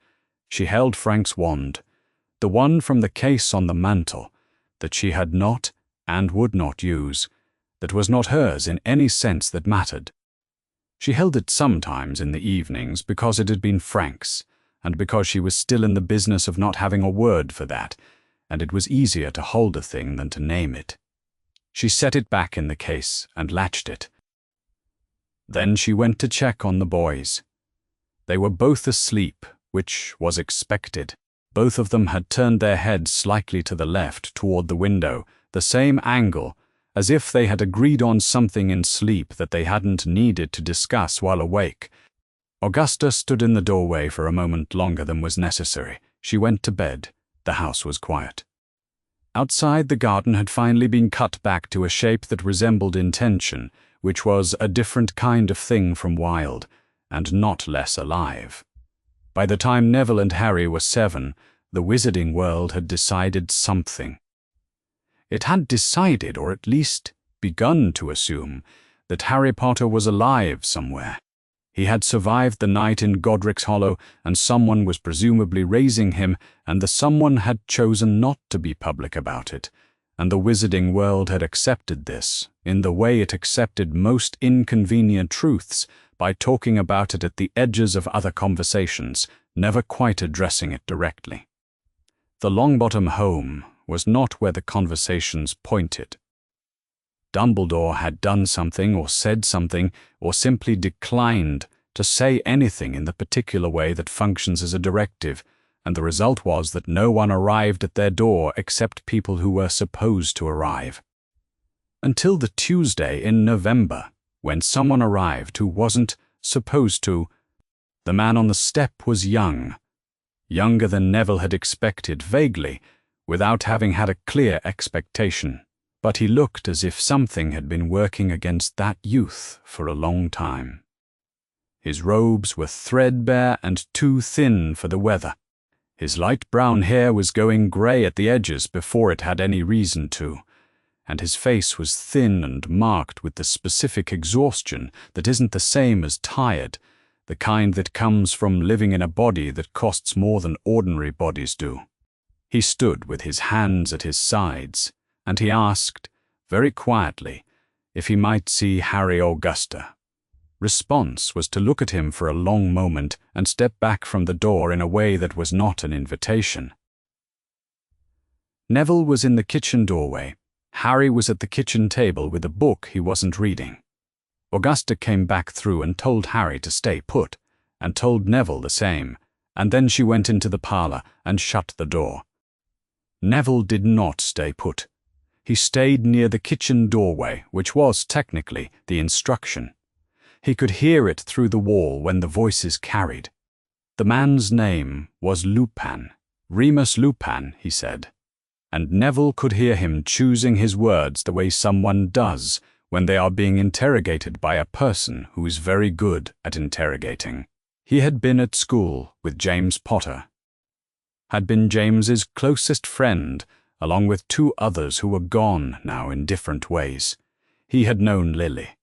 She held Frank's wand, the one from the case on the mantel, that she had not and would not use, that was not hers in any sense that mattered. She held it sometimes in the evenings because it had been Frank's, and because she was still in the business of not having a word for that, and it was easier to hold a thing than to name it. She set it back in the case and latched it. Then she went to check on the boys. They were both asleep, which was expected. Both of them had turned their heads slightly to the left toward the window, the same angle, as if they had agreed on something in sleep that they hadn't needed to discuss while awake. Augusta stood in the doorway for a moment longer than was necessary. She went to bed. The house was quiet. Outside, the garden had finally been cut back to a shape that resembled intention, which was a different kind of thing from wild, and not less alive. By the time Neville and Harry were 7, the wizarding world had decided something. It had decided, or at least begun to assume, that Harry Potter was alive somewhere. He had survived the night in Godric's Hollow, and someone was presumably raising him, and the someone had chosen not to be public about it, and the wizarding world had accepted this, in the way it accepted most inconvenient truths, by talking about it at the edges of other conversations, never quite addressing it directly. The Longbottom home was not where the conversations pointed. Dumbledore had done something or said something or simply declined to say anything in the particular way that functions as a directive, and the result was that no one arrived at their door except people who were supposed to arrive. Until the Tuesday in November, when someone arrived who wasn't supposed to. The man on the step was young, younger than Neville had expected vaguely, without having had a clear expectation. But he looked as if something had been working against that youth for a long time. His robes were threadbare and too thin for the weather. His light brown hair was going grey at the edges before it had any reason to, and his face was thin and marked with the specific exhaustion that isn't the same as tired, the kind that comes from living in a body that costs more than ordinary bodies do. He stood with his hands at his sides, and he asked, very quietly, if he might see Harry Augusta. Response was to look at him for a long moment and step back from the door in a way that was not an invitation. Neville was in the kitchen doorway. Harry was at the kitchen table with a book he wasn't reading. Augusta came back through and told Harry to stay put, and told Neville the same, and then she went into the parlor and shut the door. Neville did not stay put. He stayed near the kitchen doorway, which was technically the instruction. He could hear it through the wall when the voices carried. The man's name was Lupin. Remus Lupin, he said. And Neville could hear him choosing his words the way someone does when they are being interrogated by a person who is very good at interrogating. He had been at school with James Potter. Had been James's closest friend, along with 2 others who were gone now in different ways. He had known Lily.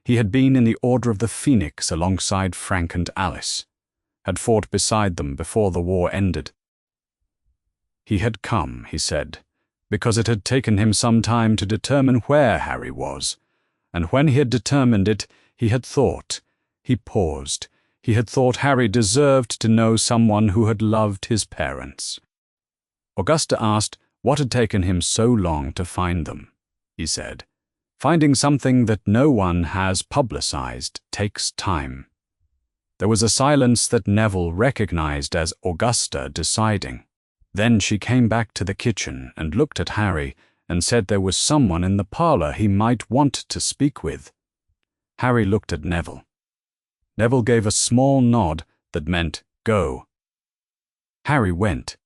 He had been in the Order of the Phoenix alongside Frank and Alice. Had fought beside them before the war ended. He had come, he said, because it had taken him some time to determine where Harry was, and when he had determined it, he had thought. He paused. He had thought Harry deserved to know someone who had loved his parents. Augusta asked what had taken him so long to find them. He said, "Finding something that no one has publicized takes time." There was a silence that Neville recognized as Augusta deciding. Then she came back to the kitchen and looked at Harry and said there was someone in the parlor he might want to speak with. Harry looked at Neville. Neville gave a small nod that meant go. Harry went.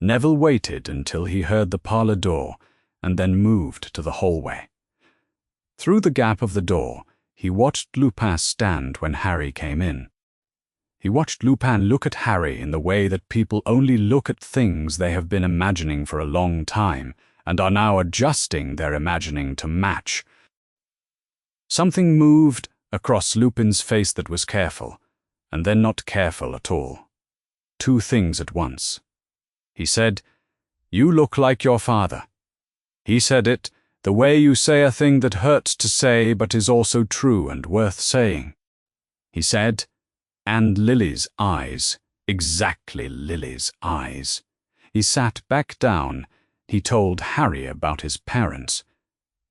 Neville waited until he heard the parlor door and then moved to the hallway. Through the gap of the door, he watched Lupin stand when Harry came in. He watched Lupin look at Harry in the way that people only look at things they have been imagining for a long time and are now adjusting their imagining to match. Something moved across Lupin's face that was careful, and then not careful at all. 2 things at once. He said, "You look like your father." He said it the way you say a thing that hurts to say but is also true and worth saying. He said, "And Lily's eyes, exactly Lily's eyes." He sat back down. He told Harry about his parents.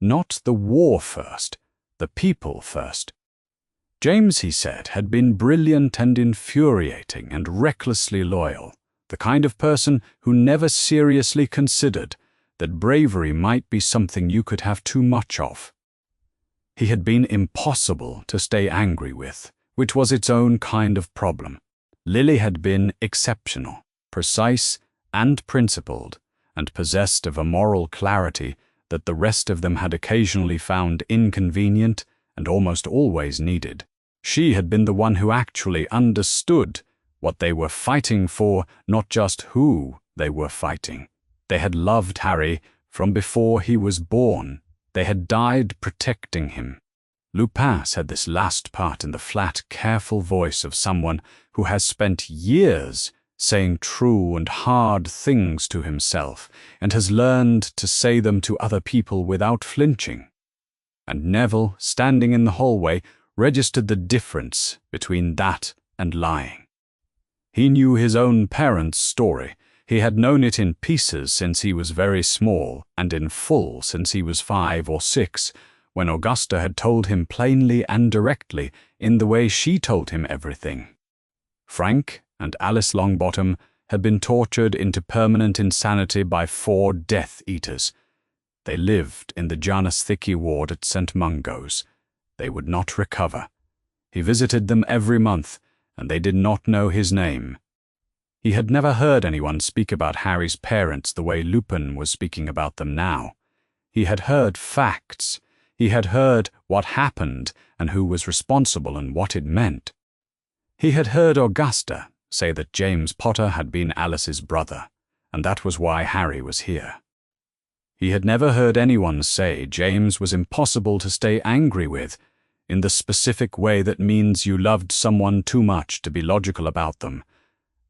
Not the war first, the people first. James, he said, had been brilliant and infuriating and recklessly loyal, the kind of person who never seriously considered that bravery might be something you could have too much of. He had been impossible to stay angry with, which was its own kind of problem. Lily had been exceptional, precise and principled, and possessed of a moral clarity that the rest of them had occasionally found inconvenient and almost always needed. She had been the one who actually understood what they were fighting for, not just who they were fighting. They had loved Harry from before he was born. They had died protecting him. Lupin said this last part in the flat, careful voice of someone who has spent years saying true and hard things to himself and has learned to say them to other people without flinching. And Neville, standing in the hallway, registered the difference between that and lying. He knew his own parents' story. He had known it in pieces since he was very small, and in full since he was 5 or 6, when Augusta had told him plainly and directly in the way she told him everything. Frank and Alice Longbottom had been tortured into permanent insanity by 4 Death Eaters. They lived in the Janus Thicky ward at St. Mungo's. They would not recover. He visited them every month, and they did not know his name. He had never heard anyone speak about Harry's parents the way Lupin was speaking about them now. He had heard facts. He had heard what happened and who was responsible and what it meant. He had heard Augusta say that James Potter had been Alice's brother, and that was why Harry was here. He had never heard anyone say James was impossible to stay angry with, in the specific way that means you loved someone too much to be logical about them.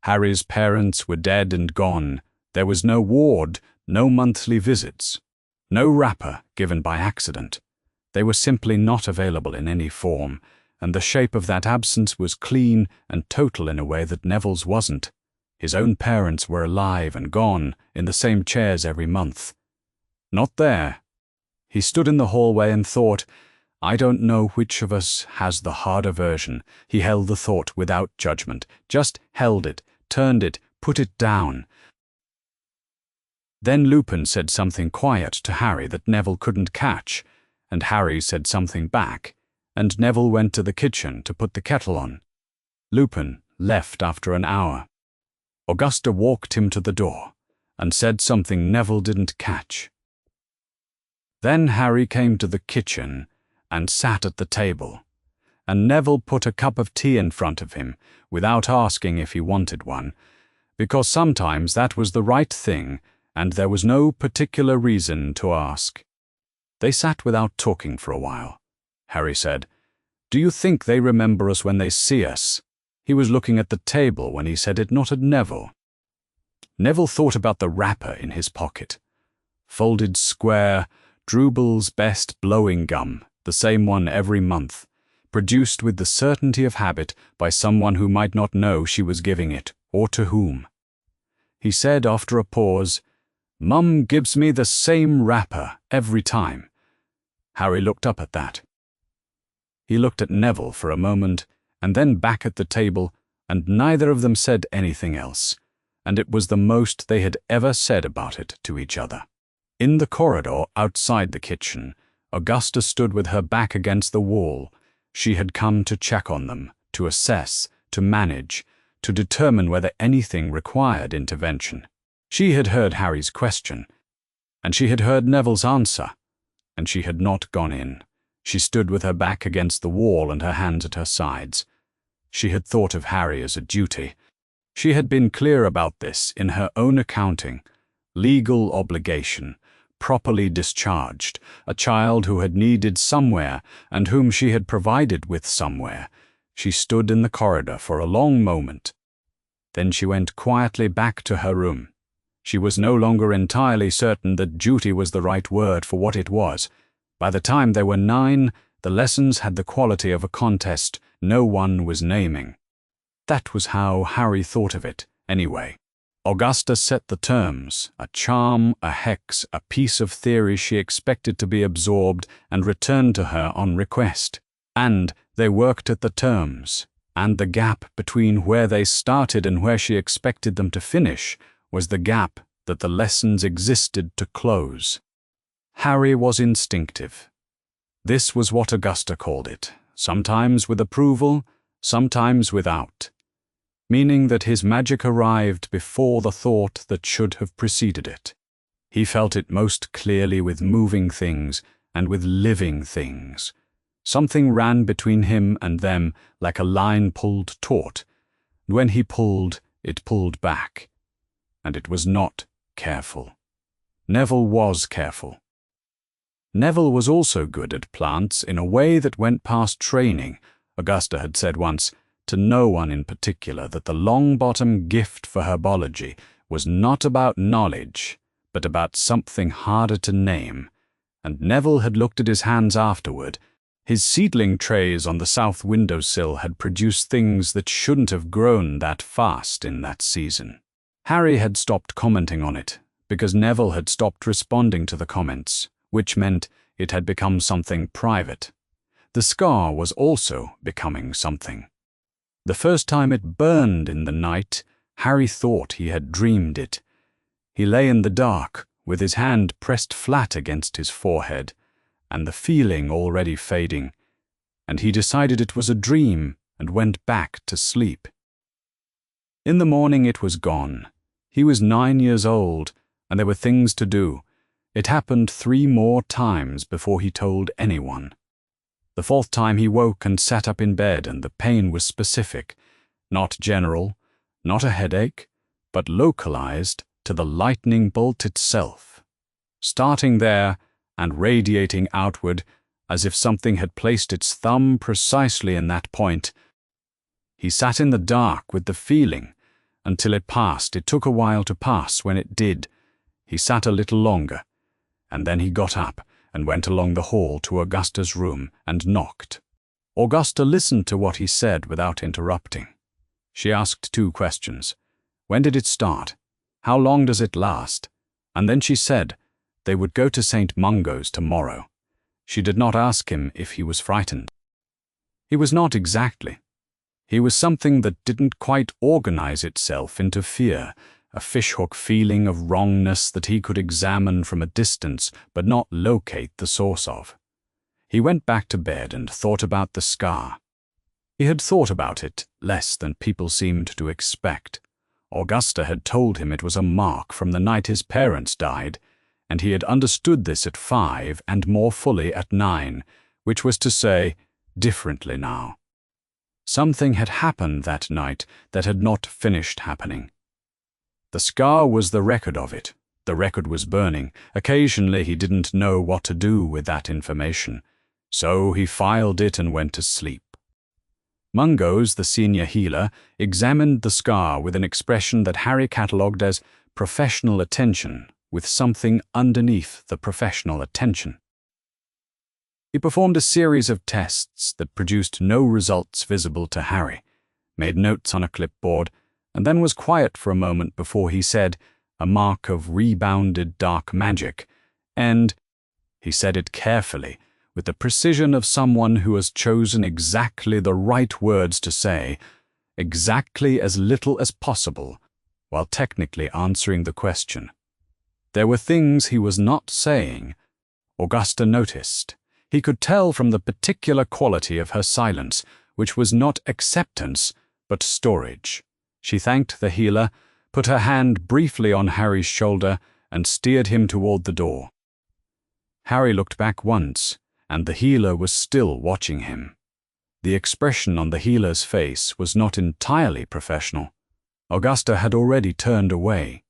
Harry's parents were dead and gone. There was no ward, no monthly visits, no wrapper given by accident. They were simply not available in any form, and the shape of that absence was clean and total in a way that Neville's wasn't. His own parents were alive and gone, in the same chairs every month. Not there. He stood in the hallway and thought, I don't know which of us has the harder version. He held the thought without judgment, just held it, turned it, put it down. Then Lupin said something quiet to Harry that Neville couldn't catch, and Harry said something back, and Neville went to the kitchen to put the kettle on. Lupin left after an hour. Augusta walked him to the door, and said something Neville didn't catch. Then Harry came to the kitchen and sat at the table, and Neville put a cup of tea in front of him without asking if he wanted one, because sometimes that was the right thing and there was no particular reason to ask. They sat without talking for a while. Harry said, Do you think they remember us when they see us? He was looking at the table when he said it, not at Neville. Neville thought about the wrapper in his pocket. Folded square, Drubel's best blowing gum, the same one every month, produced with the certainty of habit by someone who might not know she was giving it, or to whom. He said after a pause, Mum gives me the same wrapper every time. Harry looked up at that. He looked at Neville for a moment, and then back at the table, and neither of them said anything else, and it was the most they had ever said about it to each other. In the corridor outside the kitchen, Augusta stood with her back against the wall. She had come to check on them, to assess, to manage, to determine whether anything required intervention. She had heard Harry's question, and she had heard Neville's answer, and she had not gone in. She stood with her back against the wall and her hands at her sides. She had thought of Harry as a duty. She had been clear about this in her own accounting. Legal obligation, properly discharged, a child who had needed somewhere and whom she had provided with somewhere. She stood in the corridor for a long moment. Then she went quietly back to her room. She was no longer entirely certain that duty was the right word for what it was. By the time they were 9, the lessons had the quality of a contest no one was naming. That was how Harry thought of it, anyway. Augusta set the terms, a charm, a hex, a piece of theory she expected to be absorbed and returned to her on request. And they worked at the terms. and the gap between where they started and where she expected them to finish was the gap that the lessons existed to close. Harry was instinctive. This was what Augusta called it, sometimes with approval, sometimes without, meaning that his magic arrived before the thought that should have preceded it. He felt it most clearly with moving things and with living things. Something ran between him and them like a line pulled taut, and when he pulled, it pulled back. And it was not careful. Neville was careful. Neville was also good at plants in a way that went past training. Augusta had said once, to no one in particular, that the Longbottom gift for herbology was not about knowledge, but about something harder to name. And Neville had looked at his hands afterward. His seedling trays on the south windowsill had produced things that shouldn't have grown that fast in that season. Harry had stopped commenting on it, because Neville had stopped responding to the comments, which meant it had become something private. The scar was also becoming something. The first time it burned in the night, Harry thought he had dreamed it. He lay in the dark, with his hand pressed flat against his forehead, and the feeling already fading, and he decided it was a dream and went back to sleep. In the morning it was gone. He was 9 years old, and there were things to do. It happened 3 more times before he told anyone. The 4th time he woke and sat up in bed, and the pain was specific, not general, not a headache, but localized to the lightning bolt itself, starting there and radiating outward as if something had placed its thumb precisely in that point. He sat in the dark with the feeling until it passed. It took a while to pass. When it did, he sat a little longer, and then he got up and went along the hall to Augusta's room and knocked. Augusta listened to what he said without interrupting. She asked 2 questions. When did it start? How long does it last? And then she said they would go to St. Mungo's tomorrow. She did not ask him if he was frightened. He was not exactly. He was something that didn't quite organize itself into fear, a fishhook feeling of wrongness that he could examine from a distance but not locate the source of. He went back to bed and thought about the scar. He had thought about it less than people seemed to expect. Augusta had told him it was a mark from the night his parents died, and he had understood this at 5 and more fully at 9, which was to say, differently now. Something had happened that night that had not finished happening. The scar was the record of it. The record was burning. Occasionally he didn't know what to do with that information, so he filed it and went to sleep. Mungo's, the senior healer, examined the scar with an expression that Harry catalogued as professional attention, with something underneath the professional attention. He performed a series of tests that produced no results visible to Harry, made notes on a clipboard, and then was quiet for a moment before he said, a mark of rebounded dark magic, and he said it carefully, with the precision of someone who has chosen exactly the right words to say, exactly as little as possible, while technically answering the question. There were things he was not saying. Augusta noticed. He could tell from the particular quality of her silence, which was not acceptance, but storage. She thanked the healer, put her hand briefly on Harry's shoulder, and steered him toward the door. Harry looked back once, and the healer was still watching him. The expression on the healer's face was not entirely professional. Augusta had already turned away.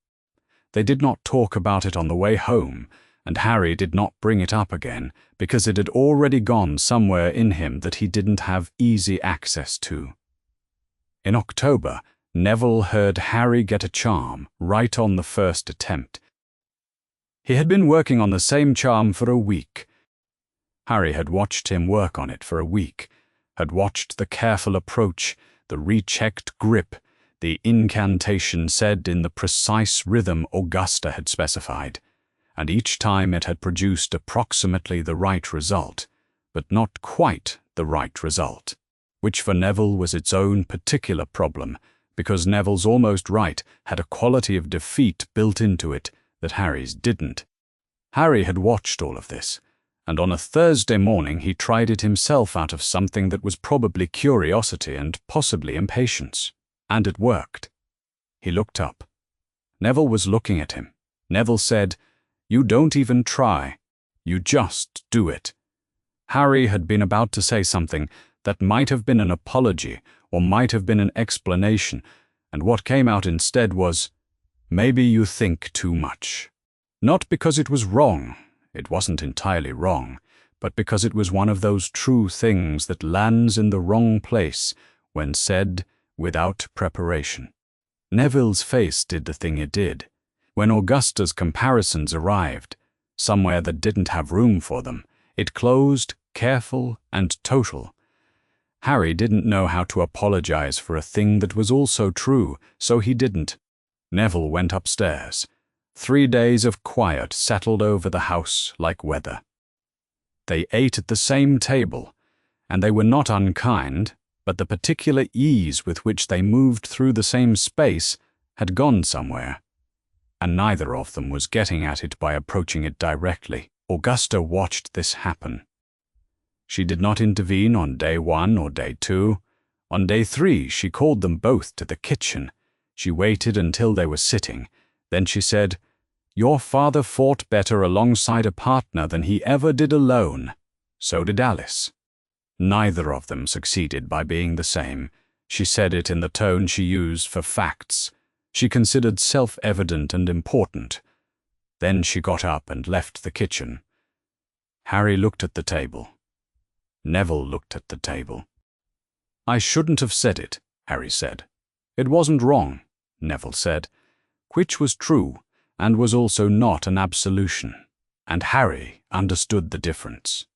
They did not talk about it on the way home, and Harry did not bring it up again, because it had already gone somewhere in him that he didn't have easy access to. In October, Neville heard Harry get a charm right on the first attempt. He had been working on the same charm for a week. Harry had watched him work on it for a week, had watched the careful approach, the rechecked grip, the incantation said in the precise rhythm Augusta had specified, and each time it had produced approximately the right result, but not quite the right result. which for Neville was its own particular problem, because Neville's almost right had a quality of defeat built into it that Harry's didn't. Harry had watched all of this, and on a Thursday morning he tried it himself out of something that was probably curiosity and possibly impatience. And it worked. He looked up. Neville was looking at him. Neville said, "You don't even try. You just do it." Harry had been about to say something that might have been an apology or might have been an explanation, and what came out instead was, "Maybe you think too much." Not because it was wrong, it wasn't entirely wrong, but because it was one of those true things that lands in the wrong place when said without preparation. Neville's face did the thing it did. When Augusta's comparisons arrived, somewhere that didn't have room for them, it closed, careful and total. Harry didn't know how to apologize for a thing that was also true, so he didn't. Neville went upstairs. 3 days of quiet settled over the house like weather. They ate at the same table, and they were not unkind, but the particular ease with which they moved through the same space had gone somewhere, and neither of them was getting at it by approaching it directly. Augusta watched this happen. She did not intervene on day 1 or day 2. On day 3, she called them both to the kitchen. She waited until they were sitting. Then she said, "Your father fought better alongside a partner than he ever did alone. So did Alice." Neither of them succeeded by being the same. She said it in the tone she used for facts. She considered self-evident and important. Then she got up and left the kitchen. Harry looked at the table. Neville looked at the table. "I shouldn't have said it," Harry said. "It wasn't wrong," Neville said, which was true and was also not an absolution, and Harry understood the difference.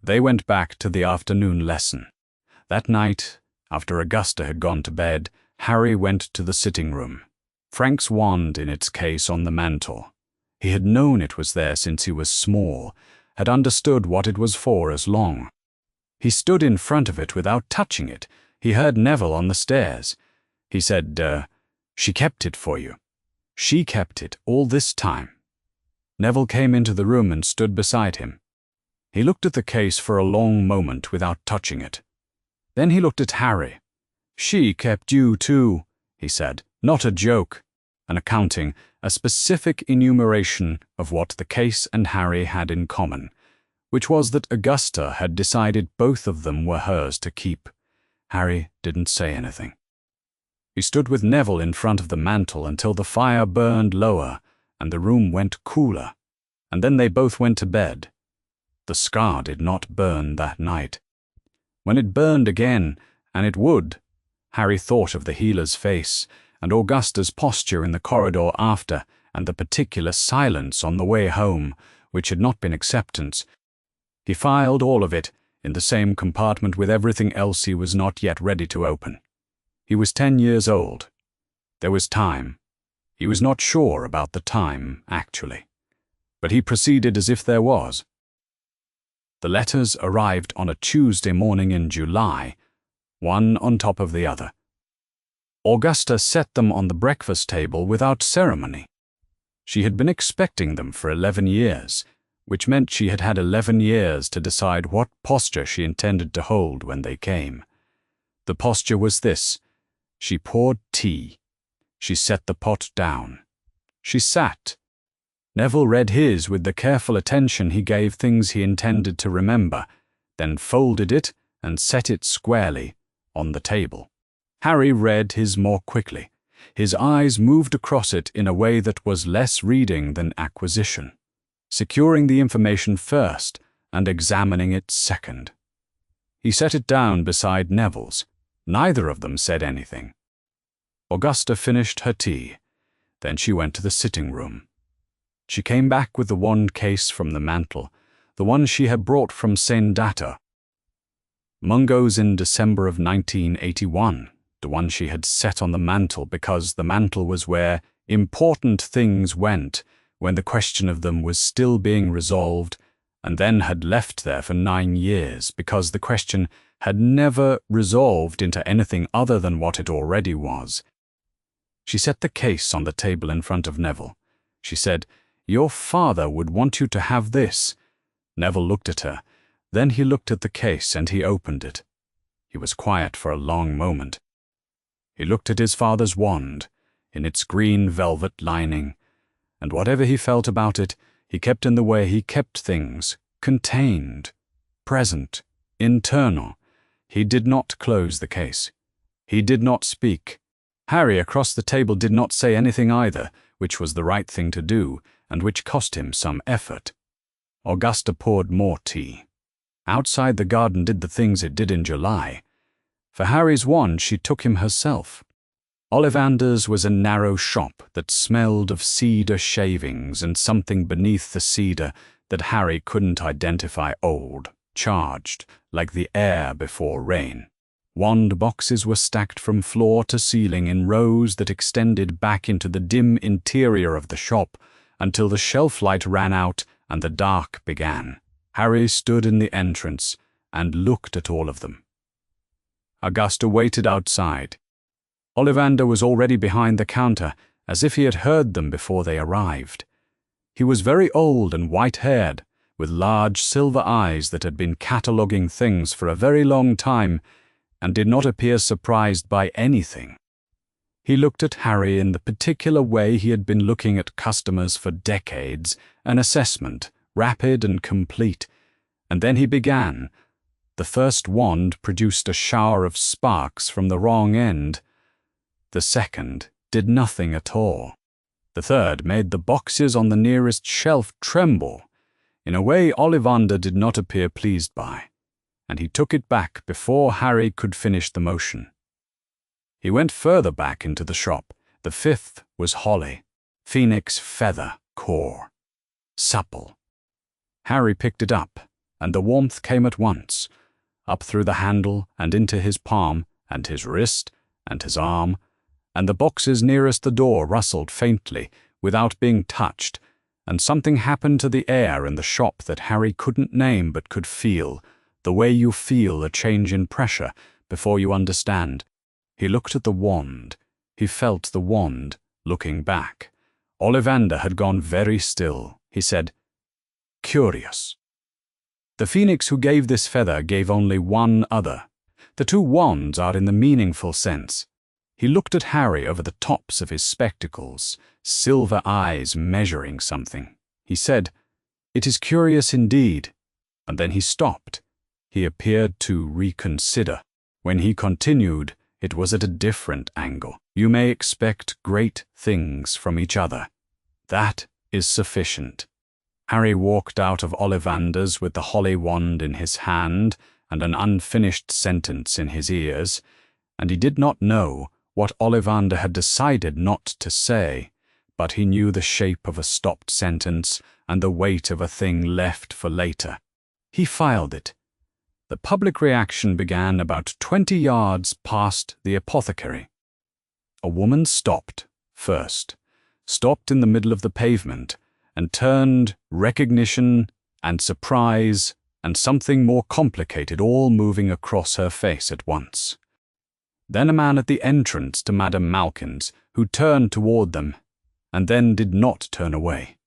They went back to the afternoon lesson. That night, after Augusta had gone to bed, Harry went to the sitting room. Frank's wand in its case on the mantel. He had known it was there since he was small, had understood what it was for as long. He stood in front of it without touching it. He heard Neville on the stairs. He said, "She kept it for you. She kept it all this time." Neville came into the room and stood beside him. He looked at the case for a long moment without touching it. Then he looked at Harry. "She kept you too," he said. "Not a joke. An accounting, a specific enumeration of what the case and Harry had in common, which was that Augusta had decided both of them were hers to keep." Harry didn't say anything. He stood with Neville in front of the mantel until the fire burned lower and the room went cooler, and then they both went to bed. The scar did not burn that night. When it burned again, and it would, Harry thought of the healer's face, and Augusta's posture in the corridor after, and the particular silence on the way home, which had not been acceptance. He filed all of it in the same compartment with everything else he was not yet ready to open. He was 10 years old. There was time. He was not sure about the time, actually. But he proceeded as if there was. The letters arrived on a Tuesday morning in July, one on top of the other. Augusta set them on the breakfast table without ceremony. She had been expecting them for 11 years, which meant she had had 11 years to decide what posture she intended to hold when they came. The posture was this. She poured tea. She set the pot down. She sat. Neville read his with the careful attention he gave things he intended to remember, then folded it and set it squarely on the table. Harry read his more quickly. His eyes moved across it in a way that was less reading than acquisition, securing the information first and examining it second. He set it down beside Neville's. Neither of them said anything. Augusta finished her tea. Then she went to the sitting room. She came back with the wand case from the mantel, the one she had brought from Sendata. Mungo's in December of 1981, the one she had set on the mantel because the mantel was where important things went when the question of them was still being resolved, and then had left there for 9 years because the question had never resolved into anything other than what it already was. She set the case on the table in front of Neville. She said, "Your father would want you to have this." Neville looked at her. Then he looked at the case and he opened it. He was quiet for a long moment. He looked at his father's wand, in its green velvet lining, and whatever he felt about it, he kept in the way he kept things, contained, present, internal. He did not close the case. He did not speak. Harry across the table did not say anything either, which was the right thing to do, and which cost him some effort. Augusta poured more tea. Outside the garden did the things it did in July. For Harry's wand she took him herself. Ollivander's was a narrow shop that smelled of cedar shavings and something beneath the cedar that Harry couldn't identify, old, charged, like the air before rain. Wand boxes were stacked from floor to ceiling in rows that extended back into the dim interior of the shop until the shelf light ran out and the dark began. Harry stood in the entrance and looked at all of them. Augusta waited outside. Ollivander was already behind the counter, as if he had heard them before they arrived. He was very old and white-haired, with large silver eyes that had been cataloguing things for a very long time, and did not appear surprised by anything. He looked at Harry in the particular way he had been looking at customers for decades, an assessment, rapid and complete, and then he began. The first wand produced a shower of sparks from the wrong end. The second did nothing at all. The third made the boxes on the nearest shelf tremble, in a way Ollivander did not appear pleased by, and he took it back before Harry could finish the motion. He went further back into the shop. The fifth was holly, phoenix feather core, supple. Harry picked it up, and the warmth came at once, up through the handle and into his palm and his wrist and his arm, and the boxes nearest the door rustled faintly, without being touched, and something happened to the air in the shop that Harry couldn't name but could feel, the way you feel a change in pressure before you understand. He looked at the wand. He felt the wand looking back. Ollivander had gone very still. He said, "Curious." The phoenix who gave this feather gave only one other. The two wands are in the meaningful sense. He looked at Harry over the tops of his spectacles, silver eyes measuring something. He said, "It is curious indeed." And then he stopped. He appeared to reconsider. When he continued, it was at a different angle. "You may expect great things from each other. That is sufficient." Harry walked out of Ollivander's with the holly wand in his hand and an unfinished sentence in his ears, and he did not know what Ollivander had decided not to say, but he knew the shape of a stopped sentence and the weight of a thing left for later. He filed it. The public reaction began about 20 yards past the apothecary. A woman stopped first, stopped in the middle of the pavement, and turned, recognition and surprise and something more complicated all moving across her face at once. Then a man at the entrance to Madame Malkin's, who turned toward them, and then did not turn away.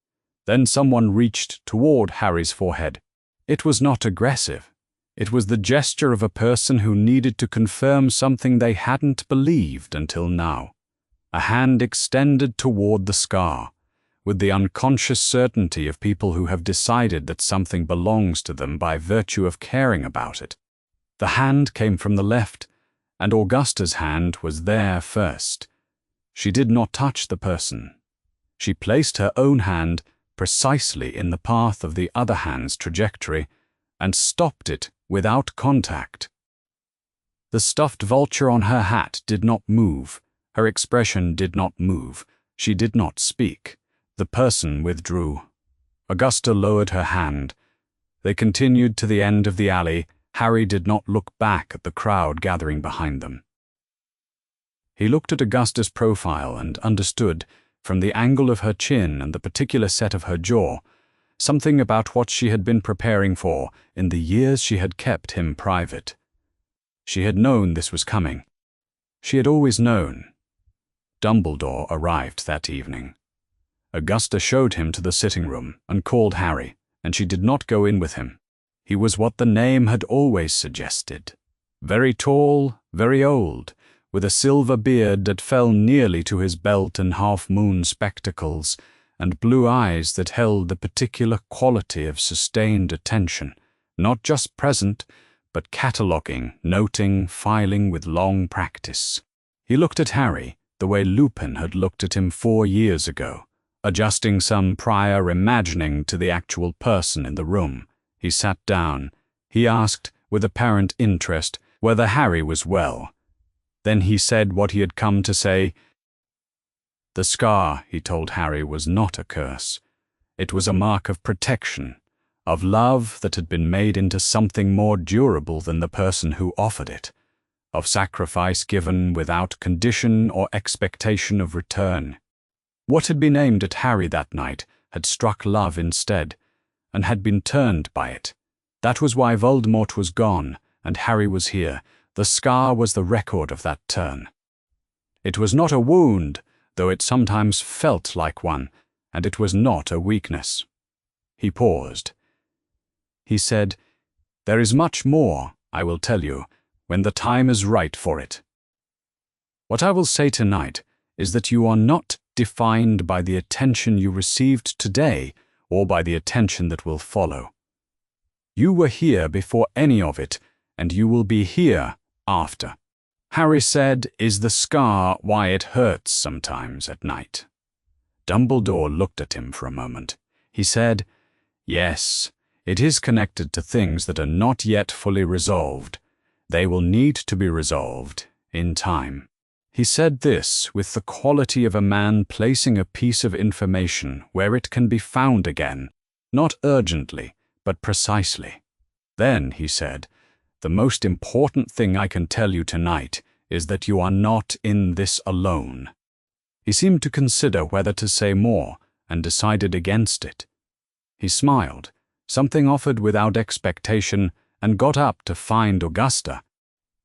Then someone reached toward Harry's forehead. It was not aggressive. It was the gesture of a person who needed to confirm something they hadn't believed until now. A hand extended toward the scar, with the unconscious certainty of people who have decided that something belongs to them by virtue of caring about it. The hand came from the left, and Augusta's hand was there first. She did not touch the person. She placed her own hand precisely in the path of the other hand's trajectory and stopped it without contact. The stuffed vulture on her hat did not move. Her expression did not move. She did not speak. The person withdrew. Augusta lowered her hand. They continued to the end of the alley. Harry did not look back at the crowd gathering behind them. He looked at Augusta's profile and understood, from the angle of her chin and the particular set of her jaw, something about what she had been preparing for in the years she had kept him private. She had known this was coming. She had always known. Dumbledore arrived that evening. Augusta showed him to the sitting room and called Harry, and she did not go in with him. He was what the name had always suggested. Very tall, very old, with a silver beard that fell nearly to his belt and half-moon spectacles, and blue eyes that held the particular quality of sustained attention, not just present, but cataloguing, noting, filing with long practice. He looked at Harry the way Lupin had looked at him 4 years ago, adjusting some prior imagining to the actual person in the room. He sat down. He asked, with apparent interest, whether Harry was well. Then he said what he had come to say. The scar, he told Harry, was not a curse. It was a mark of protection, of love that had been made into something more durable than the person who offered it, of sacrifice given without condition or expectation of return. What had been aimed at Harry that night had struck love instead, and had been turned by it. That was why Voldemort was gone, and Harry was here. The scar was the record of that turn. It was not a wound, though it sometimes felt like one, and it was not a weakness. He paused. He said, "There is much more, I will tell you, when the time is right for it. What I will say tonight is that you are not defined by the attention you received today or by the attention that will follow. You were here before any of it, and you will be here after." Harry said, "Is the scar why it hurts sometimes at night?" Dumbledore looked at him for a moment. He said, "Yes, it is connected to things that are not yet fully resolved. They will need to be resolved in time." He said this with the quality of a man placing a piece of information where it can be found again, not urgently, but precisely. Then, he said, "The most important thing I can tell you tonight is that you are not in this alone." He seemed to consider whether to say more, and decided against it. He smiled, something offered without expectation, and got up to find Augusta.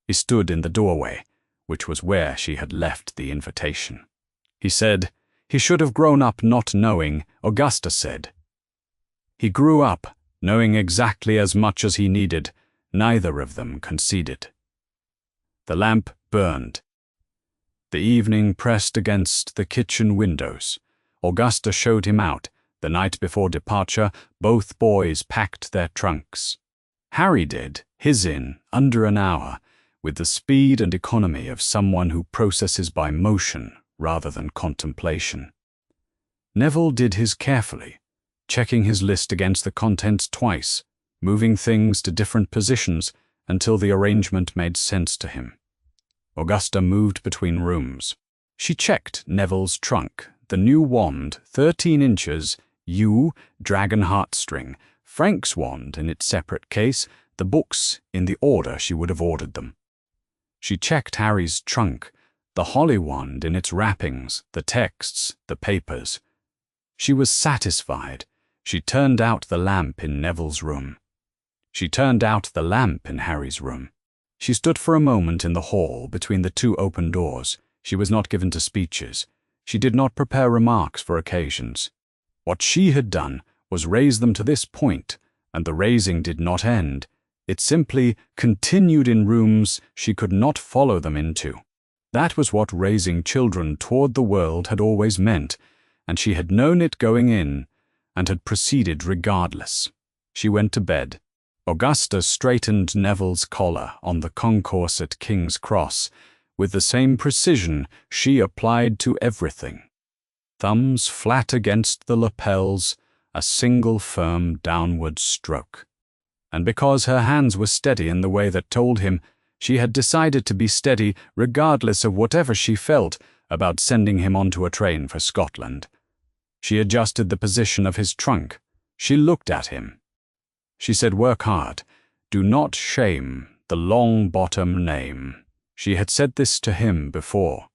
He stood in the doorway, which was where she had left the invitation. He said, "He should have grown up not knowing," Augusta said. "He grew up knowing exactly as much as he needed." Neither of them conceded. The lamp burned. The evening pressed against the kitchen windows. Augusta showed him out. The night before departure, both boys packed their trunks. Harry did his in under an hour, with the speed and economy of someone who processes by motion rather than contemplation. Neville did his carefully, checking his list against the contents twice, moving things to different positions until the arrangement made sense to him. Augusta moved between rooms. She checked Neville's trunk, the new wand, 13 inches, yew, dragon heartstring, Frank's wand in its separate case, the books in the order she would have ordered them. She checked Harry's trunk, the holly wand in its wrappings, the texts, the papers. She was satisfied. She turned out the lamp in Neville's room. She turned out the lamp in Harry's room. She stood for a moment in the hall between the two open doors. She was not given to speeches. She did not prepare remarks for occasions. What she had done was raise them to this point, and the raising did not end. It simply continued in rooms she could not follow them into. That was what raising children toward the world had always meant, and she had known it going in, and had proceeded regardless. She went to bed. Augusta straightened Neville's collar on the concourse at King's Cross with the same precision she applied to everything. Thumbs flat against the lapels, a single firm downward stroke. And because her hands were steady in the way that told him she had decided to be steady regardless of whatever she felt about sending him onto a train for Scotland. She adjusted the position of his trunk. She looked at him. She said, "Work hard. Do not shame the Longbottom name." She had said this to him before.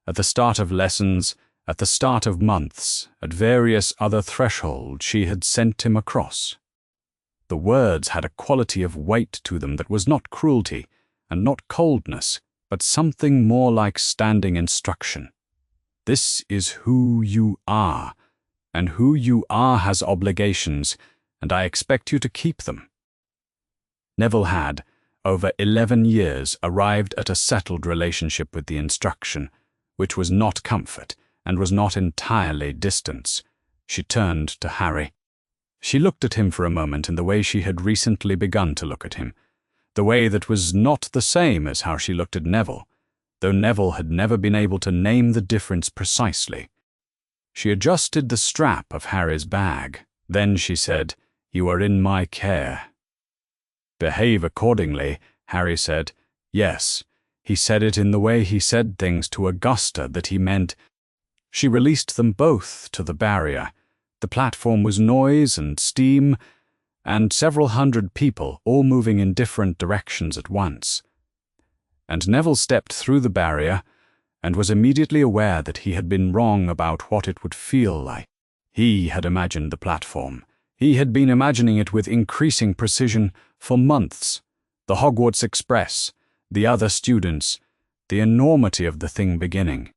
At the start of lessons, at the start of months, at various other thresholds she had sent him across. The words had a quality of weight to them that was not cruelty, and not coldness, but something more like standing instruction. This is who you are, and who you are has obligations, and I expect you to keep them. Neville had, over 11 years, arrived at a settled relationship with the instruction, which was not comfort and was not entirely distance. She turned to Harry. She looked at him for a moment in the way she had recently begun to look at him, the way that was not the same as how she looked at Neville, though Neville had never been able to name the difference precisely. She adjusted the strap of Harry's bag. Then she said, "You are in my care." "Behave accordingly," Harry said. Yes, he said it in the way he said things to Augusta that he meant. She released them both to the barrier. The platform was noise and steam, and several hundred people all moving in different directions at once. And Neville stepped through the barrier and was immediately aware that he had been wrong about what it would feel like. He had imagined the platform. He had been imagining it with increasing precision for months. The Hogwarts Express, the other students, the enormity of the thing beginning.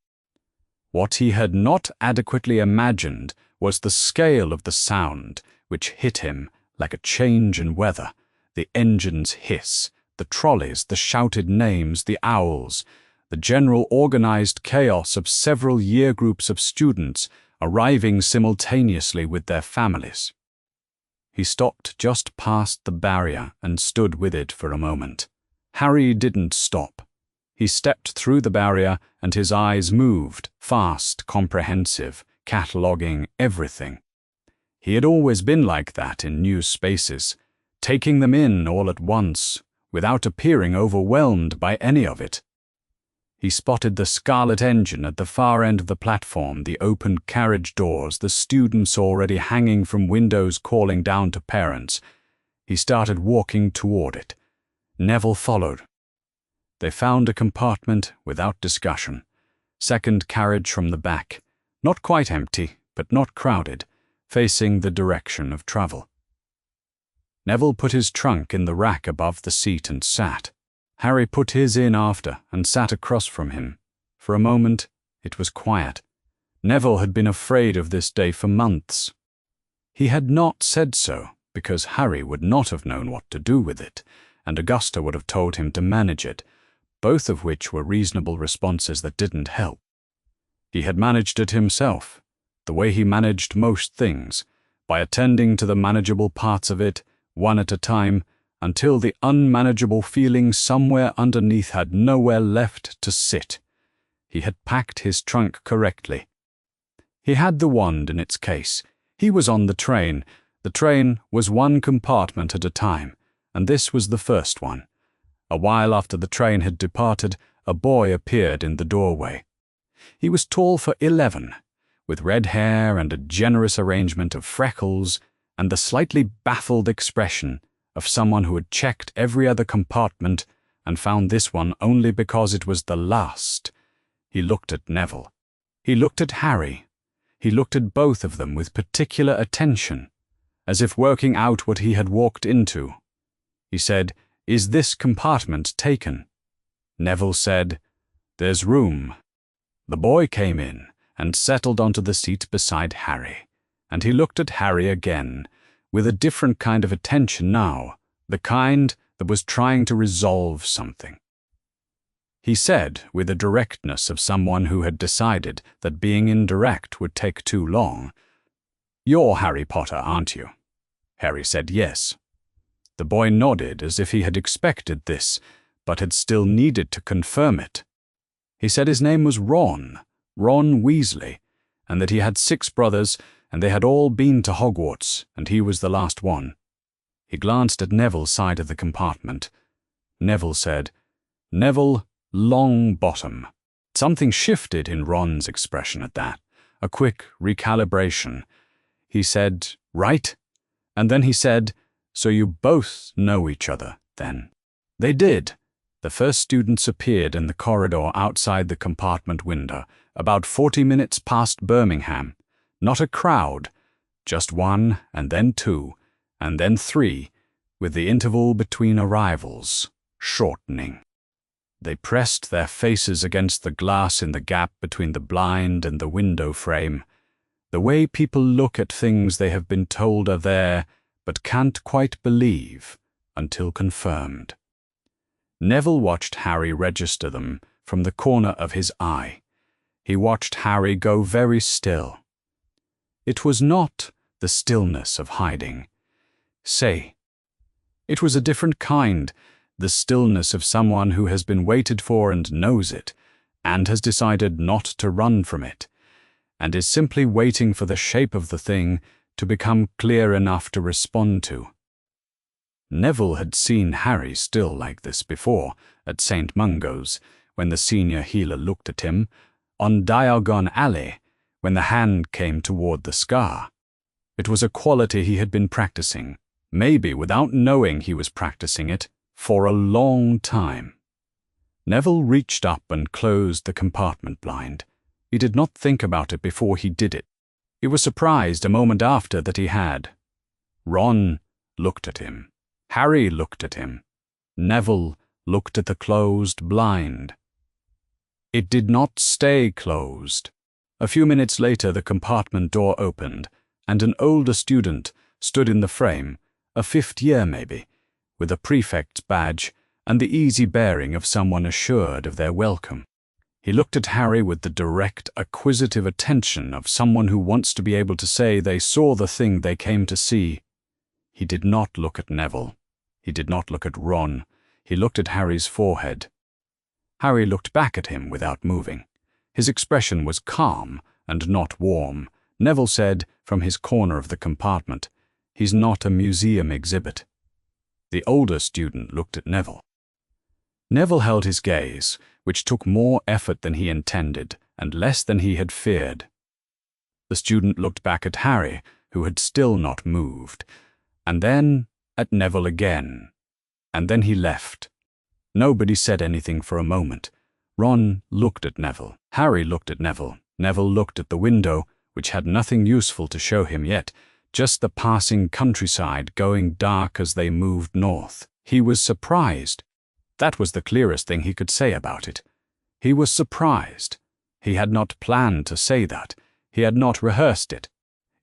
What he had not adequately imagined was the scale of the sound which hit him like a change in weather, the engine's hiss, the trolleys, the shouted names, the owls, the general organized chaos of several year groups of students arriving simultaneously with their families. He stopped just past the barrier and stood with it for a moment. Harry didn't stop. He stepped through the barrier and his eyes moved, fast, comprehensive, cataloguing everything. He had always been like that in new spaces, taking them in all at once, without appearing overwhelmed by any of it. He spotted the scarlet engine at the far end of the platform, the open carriage doors, the students already hanging from windows calling down to parents. He started walking toward it. Neville followed. They found a compartment without discussion. Second carriage from the back, not quite empty, but not crowded, facing the direction of travel. Neville put his trunk in the rack above the seat and sat. Harry put his in after and sat across from him. For a moment, it was quiet. Neville had been afraid of this day for months. He had not said so, because Harry would not have known what to do with it, and Augusta would have told him to manage it, both of which were reasonable responses that didn't help. He had managed it himself, the way he managed most things, by attending to the manageable parts of it, one at a time, until the unmanageable feeling somewhere underneath had nowhere left to sit. He had packed his trunk correctly. He had the wand in its case. He was on the train. The train was one compartment at a time, and this was the first one. A while after the train had departed, a boy appeared in the doorway. He was tall for 11, with red hair and a generous arrangement of freckles, and the slightly baffled expression of someone who had checked every other compartment and found this one only because it was the last. He looked at Neville. He looked at Harry. He looked at both of them with particular attention, as if working out what he had walked into. He said, "Is this compartment taken?" Neville said, "There's room." The boy came in and settled onto the seat beside Harry, and he looked at Harry again, with a different kind of attention now, the kind that was trying to resolve something. He said, with the directness of someone who had decided that being indirect would take too long, "You're Harry Potter, aren't you?" Harry said yes. The boy nodded as if he had expected this, but had still needed to confirm it. He said his name was Ron Weasley, and that he had 6 brothers, and they had all been to Hogwarts, and he was the last one. He glanced at Neville's side of the compartment. Neville said, "Neville Longbottom." Something shifted in Ron's expression at that, a quick recalibration. He said, "Right?" And then he said, "So you both know each other, then?" They did. The first students appeared in the corridor outside the compartment window, about 40 minutes past Birmingham. Not a crowd, just 1, and then 2, and then 3, with the interval between arrivals shortening. They pressed their faces against the glass in the gap between the blind and the window frame, the way people look at things they have been told are there but can't quite believe until confirmed. Neville watched Harry register them from the corner of his eye. He watched Harry go very still. It was not the stillness of hiding. It was a different kind, the stillness of someone who has been waited for and knows it, and has decided not to run from it, and is simply waiting for the shape of the thing to become clear enough to respond to. Neville had seen Harry still like this before, at St. Mungo's, when the senior healer looked at him, on Diagon Alley, when the hand came toward the scar. It was a quality he had been practicing, maybe without knowing he was practicing it, for a long time. Neville reached up and closed the compartment blind. He did not think about it before he did it. He was surprised a moment after that he had. Ron looked at him. Harry looked at him. Neville looked at the closed blind. It did not stay closed. A few minutes later, the compartment door opened, and an older student stood in the frame, a 5th year maybe, with a prefect's badge and the easy bearing of someone assured of their welcome. He looked at Harry with the direct, acquisitive attention of someone who wants to be able to say they saw the thing they came to see. He did not look at Neville. He did not look at Ron. He looked at Harry's forehead. Harry looked back at him without moving. His expression was calm and not warm. Neville said, from his corner of the compartment, "He's not a museum exhibit." The older student looked at Neville. Neville held his gaze, which took more effort than he intended and less than he had feared. The student looked back at Harry, who had still not moved, and then at Neville again, and then he left. Nobody said anything for a moment. Ron looked at Neville. Harry looked at Neville. Neville looked at the window, which had nothing useful to show him yet, just the passing countryside going dark as they moved north. He was surprised. That was the clearest thing he could say about it. He was surprised. He had not planned to say that. He had not rehearsed it.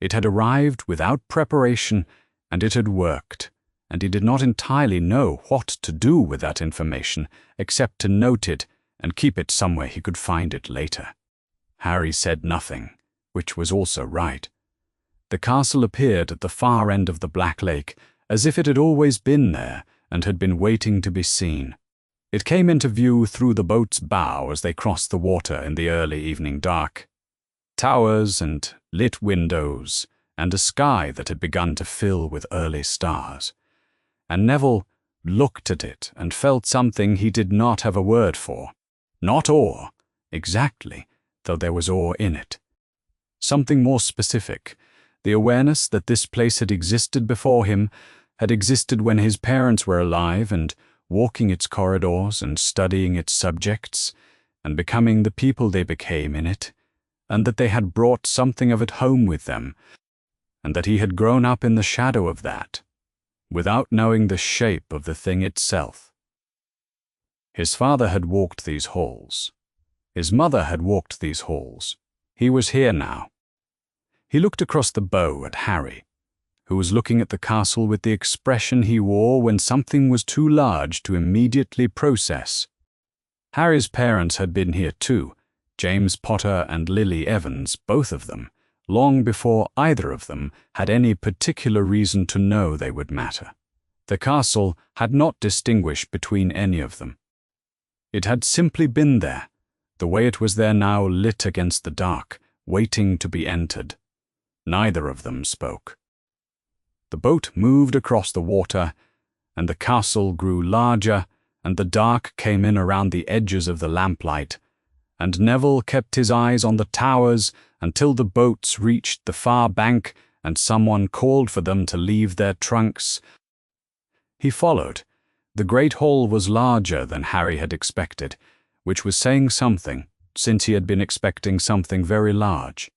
It had arrived without preparation, and it had worked, and he did not entirely know what to do with that information except to note it and keep it somewhere he could find it later. Harry said nothing, which was also right. The castle appeared at the far end of the Black Lake, as if it had always been there and had been waiting to be seen. It came into view through the boat's bow as they crossed the water in the early evening dark. Towers and lit windows, and a sky that had begun to fill with early stars. And Neville looked at it and felt something he did not have a word for. Not awe, exactly, though there was awe in it. Something more specific, the awareness that this place had existed before him, had existed when his parents were alive and walking its corridors and studying its subjects, and becoming the people they became in it, and that they had brought something of it home with them, and that he had grown up in the shadow of that, without knowing the shape of the thing itself. His father had walked these halls. His mother had walked these halls. He was here now. He looked across the bow at Harry, who was looking at the castle with the expression he wore when something was too large to immediately process. Harry's parents had been here too, James Potter and Lily Evans, both of them, long before either of them had any particular reason to know they would matter. The castle had not distinguished between any of them. It had simply been there, the way it was there now, lit against the dark, waiting to be entered. Neither of them spoke. The boat moved across the water, and the castle grew larger, and the dark came in around the edges of the lamplight, and Neville kept his eyes on the towers until the boats reached the far bank and someone called for them to leave their trunks. He followed. The great hall was larger than Harry had expected, which was saying something, since he had been expecting something very large.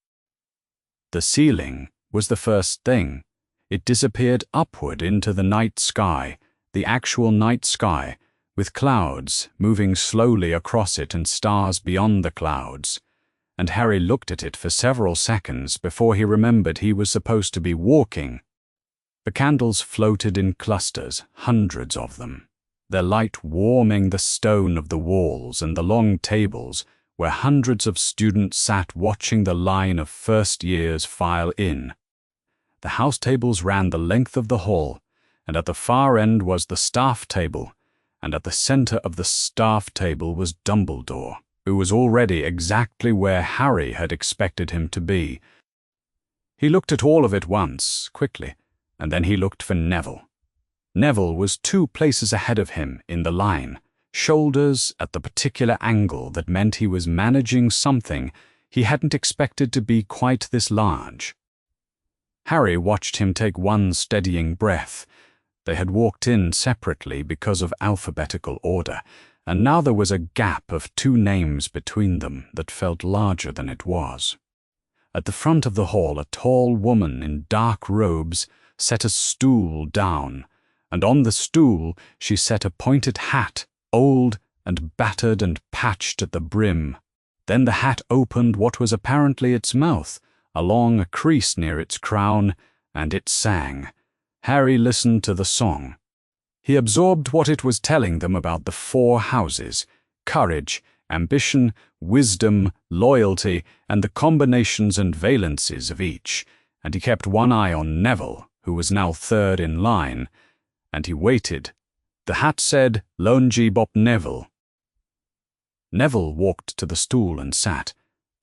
The ceiling was the first thing. It disappeared upward into the night sky, the actual night sky, with clouds moving slowly across it and stars beyond the clouds, and Harry looked at it for several seconds before he remembered he was supposed to be walking. The candles floated in clusters, hundreds of them, their light warming the stone of the walls and the long tables where hundreds of students sat watching the line of first years file in. The house tables ran the length of the hall, and at the far end was the staff table, and at the center of the staff table was Dumbledore, who was already exactly where Harry had expected him to be. He looked at all of it once, quickly, and then he looked for Neville. Neville was 2 places ahead of him in the line, shoulders at the particular angle that meant he was managing something he hadn't expected to be quite this large. Harry watched him take one steadying breath. They had walked in separately because of alphabetical order, and now there was a gap of 2 names between them that felt larger than it was. At the front of the hall, a tall woman in dark robes set a stool down, and on the stool she set a pointed hat, old and battered and patched at the brim. Then the hat opened what was apparently its mouth, along a crease near its crown, and it sang. Harry listened to the song. He absorbed what it was telling them about the 4 houses: courage, ambition, wisdom, loyalty, and the combinations and valencies of each, and he kept one eye on Neville, who was now 3rd in line, and he waited. The hat said, "Longy Bop Neville." Neville walked to the stool and sat.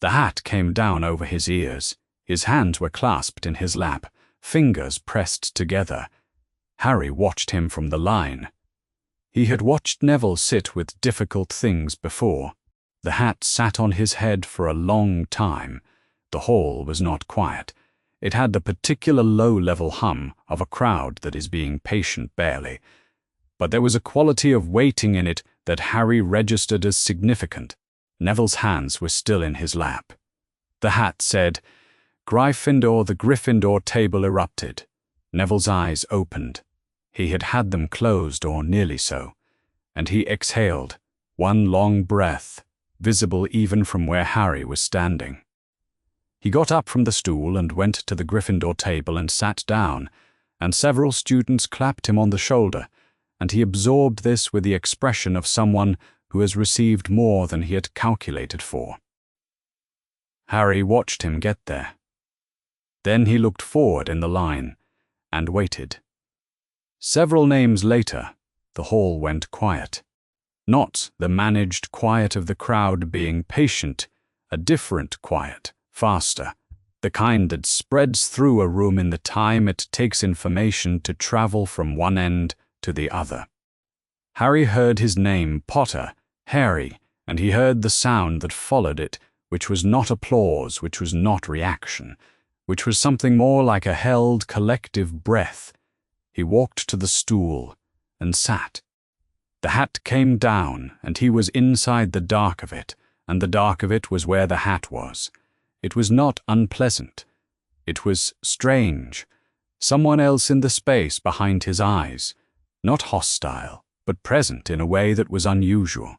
The hat came down over his ears. His hands were clasped in his lap, fingers pressed together. Harry watched him from the line. He had watched Neville sit with difficult things before. The hat sat on his head for a long time. The hall was not quiet. It had the particular low-level hum of a crowd that is being patient barely. But there was a quality of waiting in it that Harry registered as significant. Neville's hands were still in his lap. The hat said, "Gryffindor, the Gryffindor table erupted." Neville's eyes opened. He had had them closed, or nearly so, and he exhaled, one long breath, visible even from where Harry was standing. He got up from the stool and went to the Gryffindor table and sat down, and several students clapped him on the shoulder, and he absorbed this with the expression of someone who has received more than he had calculated for. Harry watched him get there. Then he looked forward in the line and waited. Several names later, the hall went quiet. Not the managed quiet of the crowd being patient, a different quiet, faster, the kind that spreads through a room in the time it takes information to travel from one end to the other. Harry heard his name, Potter, Harry, and he heard the sound that followed it, which was not applause, which was not reaction, which was something more like a held collective breath. He walked to the stool and sat. The hat came down, and he was inside the dark of it, and the dark of it was where the hat was. It was not unpleasant. It was strange. Someone else in the space behind his eyes, not hostile, but present in a way that was unusual.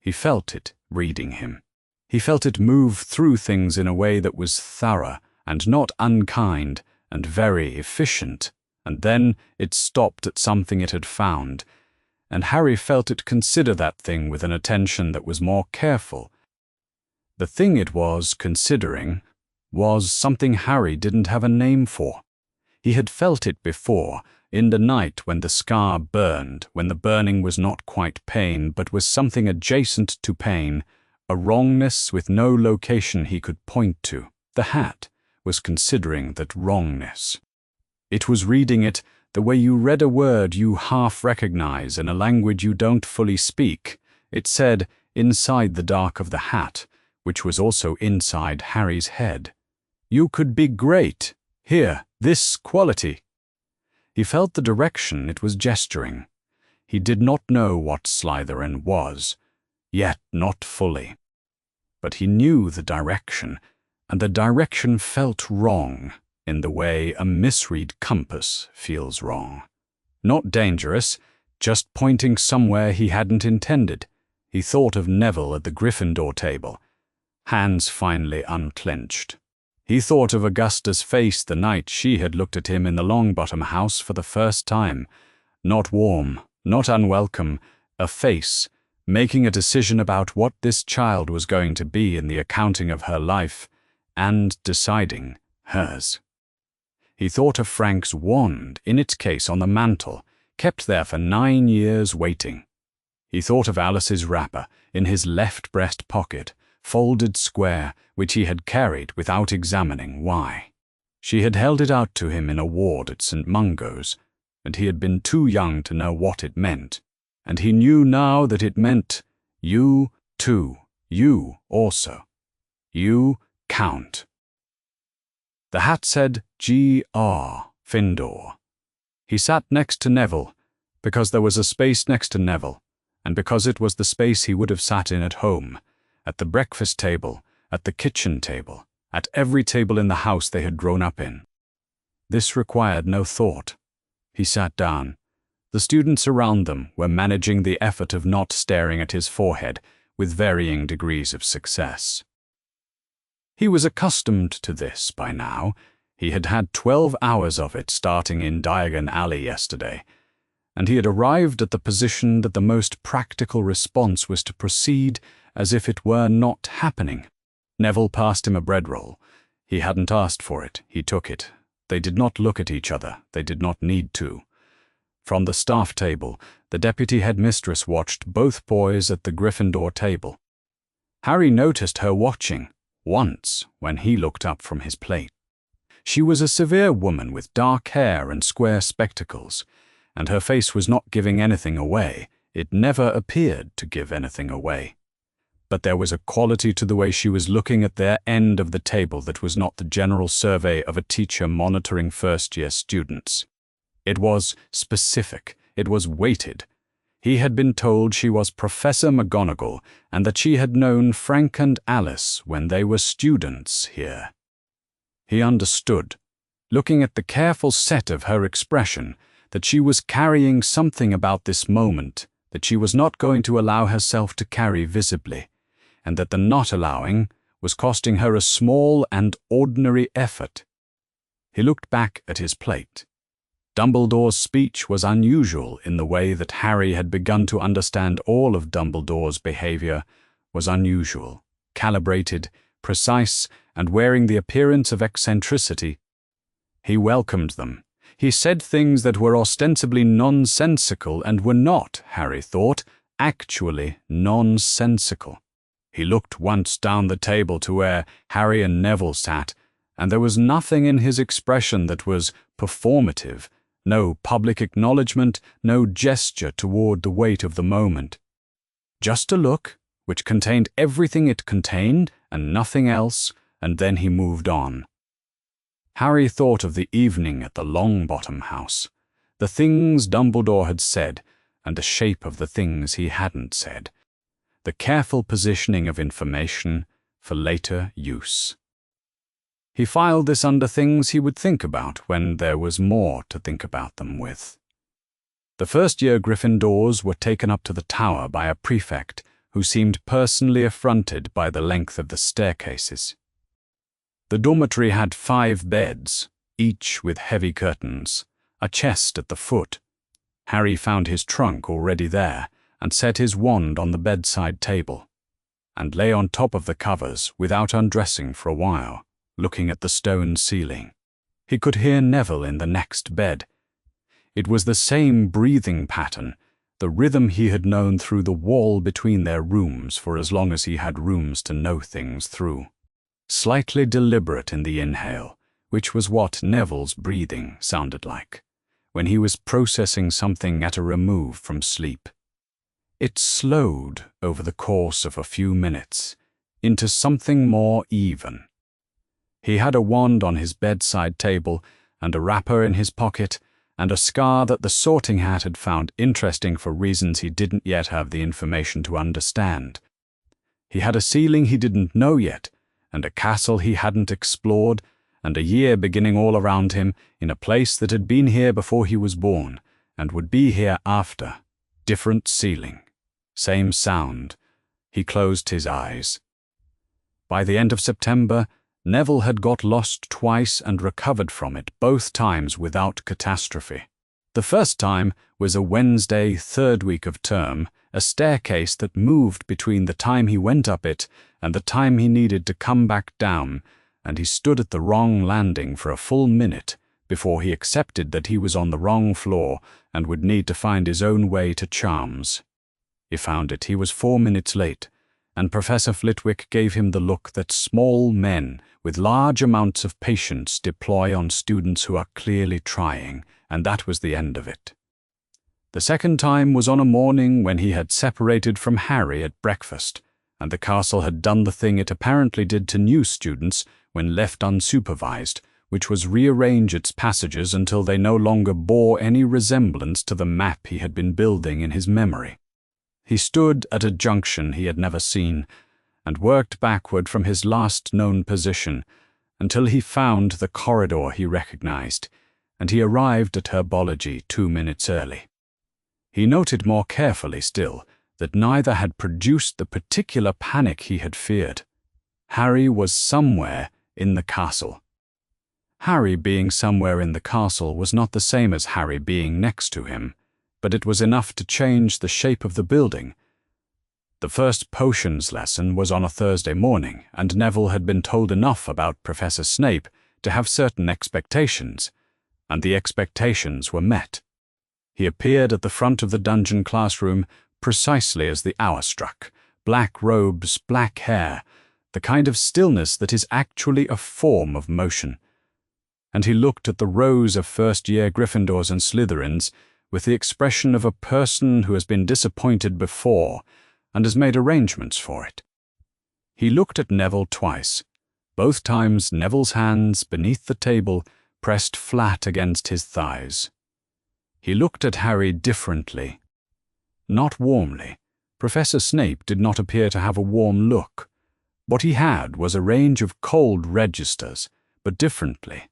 He felt it reading him. He felt it move through things in a way that was thorough and not unkind and very efficient, and then it stopped at something it had found, and Harry felt it consider that thing with an attention that was more careful. The thing it was considering was something Harry didn't have a name for. He had felt it before, in the night when the scar burned, when the burning was not quite pain, but was something adjacent to pain, a wrongness with no location he could point to. The hat was considering that wrongness. It was reading it the way you read a word you half recognize in a language you don't fully speak. It said, inside the dark of the hat, which was also inside Harry's head, "You could be great. Here, this quality." He felt the direction it was gesturing. He did not know what Slytherin was, yet not fully. But he knew the direction, and the direction felt wrong in the way a misread compass feels wrong. Not dangerous, just pointing somewhere he hadn't intended. He thought of Neville at the Gryffindor table. Hands finally unclenched. He thought of Augusta's face the night she had looked at him in the Longbottom house for the first time. Not warm, not unwelcome, a face, making a decision about what this child was going to be in the accounting of her life, and deciding hers. He thought of Frank's wand in its case on the mantel, kept there for 9 years waiting. He thought of Alice's wrapper in his left breast pocket, folded square, which he had carried without examining why. She had held it out to him in a ward at St. Mungo's, and he had been too young to know what it meant. And he knew now that it meant, you too, you also. You count. The hat said G.R. Findor. He sat next to Neville, because there was a space next to Neville, and because it was the space he would have sat in at home, at the breakfast table, at the kitchen table, at every table in the house they had grown up in. This required no thought. He sat down. The students around them were managing the effort of not staring at his forehead with varying degrees of success. He was accustomed to this by now. He had had 12 hours of it starting in Diagon Alley yesterday, and he had arrived at the position that the most practical response was to proceed as if it were not happening. Neville passed him a bread roll. He hadn't asked for it. He took it. They did not look at each other. They did not need to. From the staff table, the deputy headmistress watched both boys at the Gryffindor table. Harry noticed her watching, once, when he looked up from his plate. She was a severe woman with dark hair and square spectacles, and her face was not giving anything away. It never appeared to give anything away. But there was a quality to the way she was looking at their end of the table that was not the general survey of a teacher monitoring first-year students. It was specific. It was weighted. He had been told she was Professor McGonagall and that she had known Frank and Alice when they were students here. He understood, looking at the careful set of her expression, that she was carrying something about this moment that she was not going to allow herself to carry visibly, and that the not allowing was costing her a small and ordinary effort. He looked back at his plate. Dumbledore's speech was unusual in the way that Harry had begun to understand all of Dumbledore's behavior was unusual, calibrated, precise, and wearing the appearance of eccentricity. He welcomed them. He said things that were ostensibly nonsensical and were not, Harry thought, actually nonsensical. He looked once down the table to where Harry and Neville sat, and there was nothing in his expression that was performative, no public acknowledgement, no gesture toward the weight of the moment. Just a look, which contained everything it contained and nothing else, and then he moved on. Harry thought of the evening at the Longbottom house, the things Dumbledore had said, and the shape of the things he hadn't said, the careful positioning of information for later use. He filed this under things he would think about when there was more to think about them with. The first-year Gryffindors were taken up to the tower by a prefect who seemed personally affronted by the length of the staircases. The dormitory had 5 beds, each with heavy curtains, a chest at the foot. Harry found his trunk already there and set his wand on the bedside table, and lay on top of the covers without undressing for a while, looking at the stone ceiling. He could hear Neville in the next bed. It was the same breathing pattern, the rhythm he had known through the wall between their rooms for as long as he had rooms to know things through. Slightly deliberate in the inhale, which was what Neville's breathing sounded like, when he was processing something at a remove from sleep. It slowed over the course of a few minutes into something more even. He had a wand on his bedside table and a wrapper in his pocket and a scar that the Sorting Hat had found interesting for reasons he didn't yet have the information to understand. He had a ceiling he didn't know yet, and a castle he hadn't explored, and a year beginning all around him in a place that had been here before he was born and would be here after, Different ceiling. Same sound. He closed his eyes. By the end of September, Neville had got lost twice and recovered from it, both times without catastrophe. The first time was a Wednesday, third week of term, a staircase that moved between the time he went up it and the time he needed to come back down, and he stood at the wrong landing for a full minute before he accepted that he was on the wrong floor and would need to find his own way to Charms. He found it. He was 4 minutes late, and Professor Flitwick gave him the look that small men with large amounts of patience deploy on students who are clearly trying, and that was the end of it. The second time was on a morning when he had separated from Harry at breakfast, and the castle had done the thing it apparently did to new students when left unsupervised, which was rearrange its passages until they no longer bore any resemblance to the map he had been building in his memory. He stood at a junction he had never seen, and worked backward from his last known position until he found the corridor he recognized, and he arrived at herbology 2 minutes early. He noted more carefully still that neither had produced the particular panic he had feared. Harry was somewhere in the castle. Harry being somewhere in the castle was not the same as Harry being next to him, but it was enough to change the shape of the building. The first potions lesson was on a Thursday morning, and Neville had been told enough about Professor Snape to have certain expectations, and the expectations were met. He appeared at the front of the dungeon classroom precisely as the hour struck, black robes, black hair, the kind of stillness that is actually a form of motion. And he looked at the rows of first-year Gryffindors and Slytherins with the expression of a person who has been disappointed before and has made arrangements for it. He looked at Neville twice. Both times Neville's hands, beneath the table, pressed flat against his thighs. He looked at Harry differently. Not warmly. Professor Snape did not appear to have a warm look. What he had was a range of cold registers, but differently.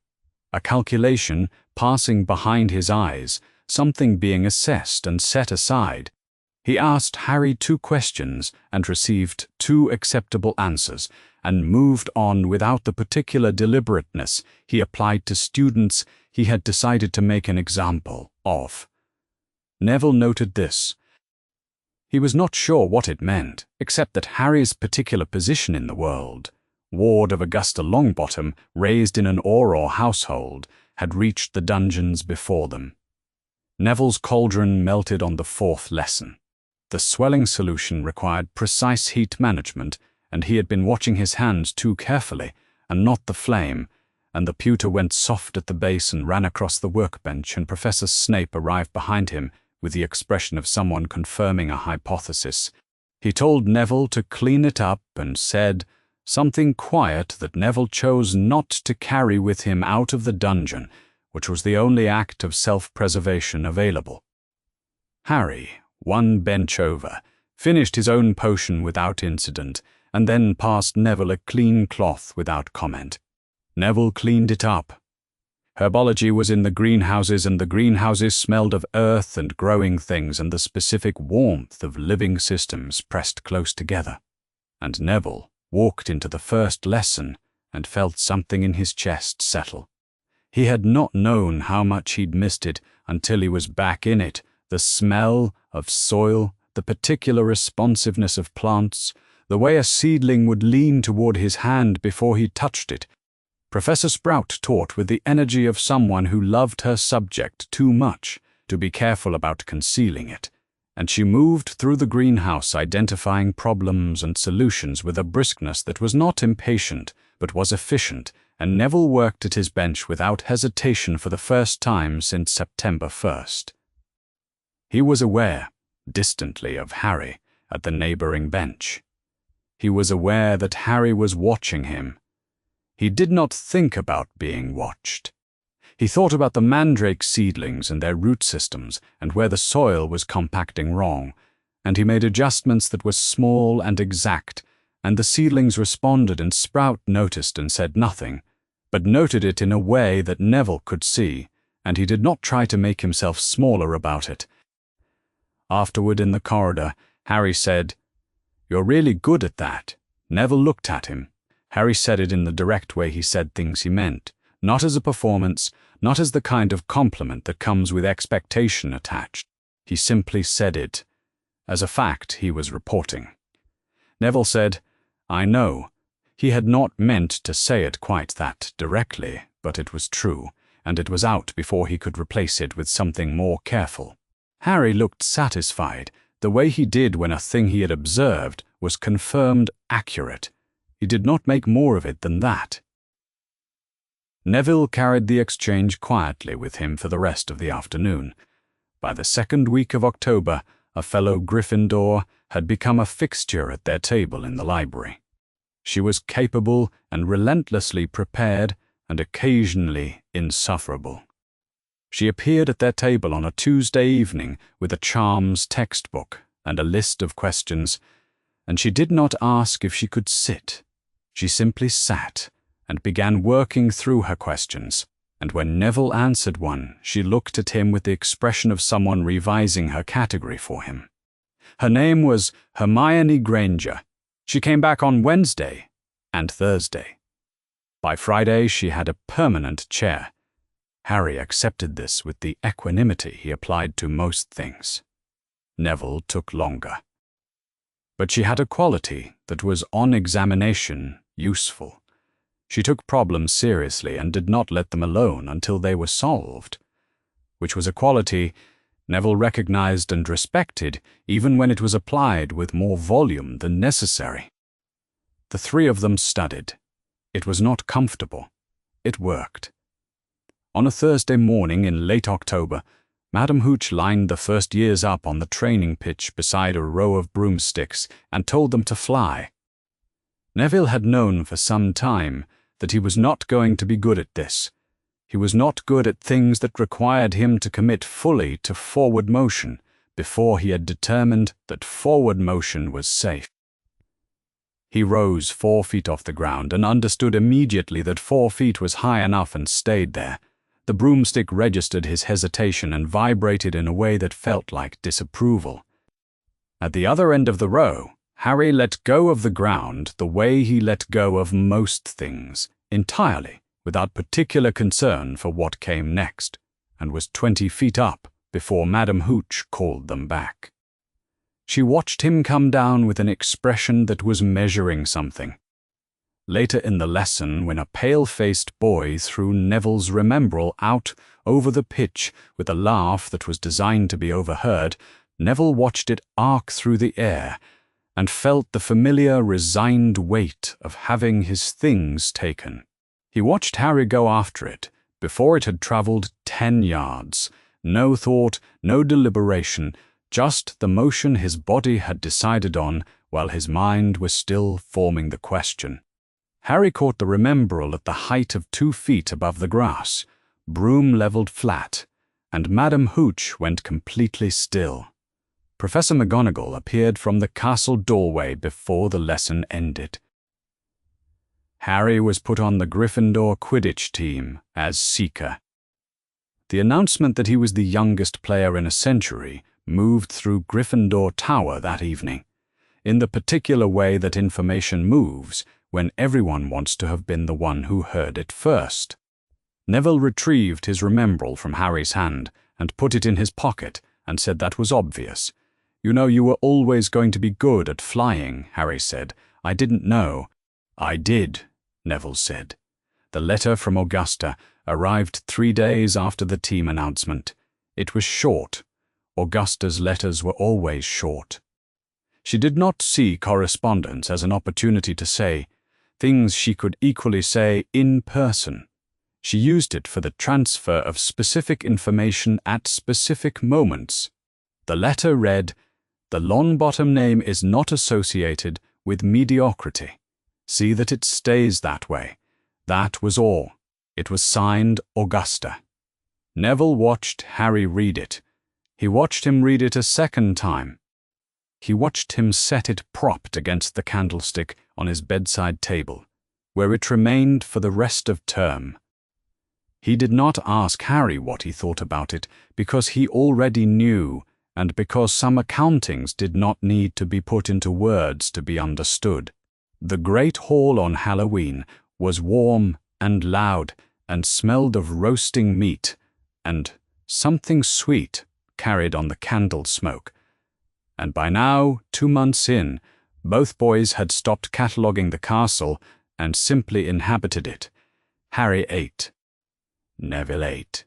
A calculation passing behind his eyes, something being assessed and set aside. He asked Harry 2 questions and received 2 acceptable answers, and moved on without the particular deliberateness he applied to students he had decided to make an example of. Neville noted this. He was not sure what it meant, except that Harry's particular position in the world, ward of Augusta Longbottom, raised in an Auror household, had reached the dungeons before them. Neville's cauldron melted on the 4th lesson. The swelling solution required precise heat management, and he had been watching his hands too carefully, and not the flame, and the pewter went soft at the base and ran across the workbench, and Professor Snape arrived behind him with the expression of someone confirming a hypothesis. He told Neville to clean it up and said something quiet that Neville chose not to carry with him out of the dungeon, which was the only act of self-preservation available. Harry, 1 bench over, finished his own potion without incident, and then passed Neville a clean cloth without comment. Neville cleaned it up. Herbology was in the greenhouses, and the greenhouses smelled of earth and growing things and the specific warmth of living systems pressed close together. And Neville walked into the first lesson and felt something in his chest settle. He had not known how much he'd missed it until he was back in it, the smell of soil, the particular responsiveness of plants, the way a seedling would lean toward his hand before he touched it. Professor Sprout taught with the energy of someone who loved her subject too much to be careful about concealing it, and she moved through the greenhouse identifying problems and solutions with a briskness that was not impatient but was efficient, and Neville worked at his bench without hesitation for the first time since September 1st. He was aware, distantly, of Harry at the neighboring bench. He was aware that Harry was watching him. He did not think about being watched. He thought about the mandrake seedlings and their root systems and where the soil was compacting wrong, and he made adjustments that were small and exact, and the seedlings responded, and Sprout noticed and said nothing, but noted it in a way that Neville could see, and he did not try to make himself smaller about it. Afterward in the corridor, Harry said, "You're really good at that." Neville looked at him. Harry said it in the direct way he said things he meant, not as a performance, not as the kind of compliment that comes with expectation attached. He simply said it as a fact he was reporting. Neville said, "I know." He had not meant to say it quite that directly, but it was true, and it was out before he could replace it with something more careful. Harry looked satisfied, the way he did when a thing he had observed was confirmed accurate. He did not make more of it than that. Neville carried the exchange quietly with him for the rest of the afternoon. By the second week of October, a fellow Gryffindor had become a fixture at their table in the library. She was capable and relentlessly prepared and occasionally insufferable. She appeared at their table on a Tuesday evening with a charms textbook and a list of questions, and she did not ask if she could sit. She simply sat and began working through her questions, and when Neville answered one, she looked at him with the expression of someone revising her category for him. Her name was Hermione Granger. She came back on Wednesday and Thursday. By Friday, she had a permanent chair. Harry accepted this with the equanimity he applied to most things. Neville took longer. But she had a quality that was, on examination, useful. She took problems seriously and did not let them alone until they were solved, which was a quality Neville recognized and respected even when it was applied with more volume than necessary. The three of them studied. It was not comfortable. It worked. On a Thursday morning in late October, Madame Hooch lined the first years up on the training pitch beside a row of broomsticks and told them to fly. Neville had known for some time that he was not going to be good at this. He was not good at things that required him to commit fully to forward motion before he had determined that forward motion was safe. He rose 4 feet off the ground and understood immediately that 4 feet was high enough and stayed there. The broomstick registered his hesitation and vibrated in a way that felt like disapproval. At the other end of the row, Harry let go of the ground the way he let go of most things, entirely, without particular concern for what came next, and was 20 feet up before Madame Hooch called them back. She watched him come down with an expression that was measuring something. Later in the lesson, when a pale-faced boy threw Neville's Remembrall out over the pitch with a laugh that was designed to be overheard, Neville watched it arc through the air and felt the familiar, resigned weight of having his things taken. He watched Harry go after it before it had traveled 10 yards. No thought, no deliberation, just the motion his body had decided on while his mind was still forming the question. Harry caught the Remembrall at the height of 2 feet above the grass, broom leveled flat, and Madame Hooch went completely still. Professor McGonagall appeared from the castle doorway before the lesson ended. Harry was put on the Gryffindor Quidditch team as seeker. The announcement that he was the youngest player in a century moved through Gryffindor Tower that evening, in the particular way that information moves when everyone wants to have been the one who heard it first. Neville retrieved his Remembrall from Harry's hand and put it in his pocket and said that was obvious. "You know you were always going to be good at flying," Harry said. "I didn't know." "I did," Neville said. The letter from Augusta arrived 3 days after the team announcement. It was short. Augusta's letters were always short. She did not see correspondence as an opportunity to say things she could equally say in person. She used it for the transfer of specific information at specific moments. The letter read, "The Longbottom name is not associated with mediocrity. See that it stays that way." That was all. It was signed Augusta. Neville watched Harry read it. He watched him read it a second time. He watched him set it propped against the candlestick on his bedside table, where it remained for the rest of term. He did not ask Harry what he thought about it, because he already knew, and because some accountings did not need to be put into words to be understood. The great hall on Halloween was warm and loud and smelled of roasting meat and something sweet carried on the candle smoke. And by now, 2 months in, both boys had stopped cataloguing the castle and simply inhabited it. Harry ate. Neville ate.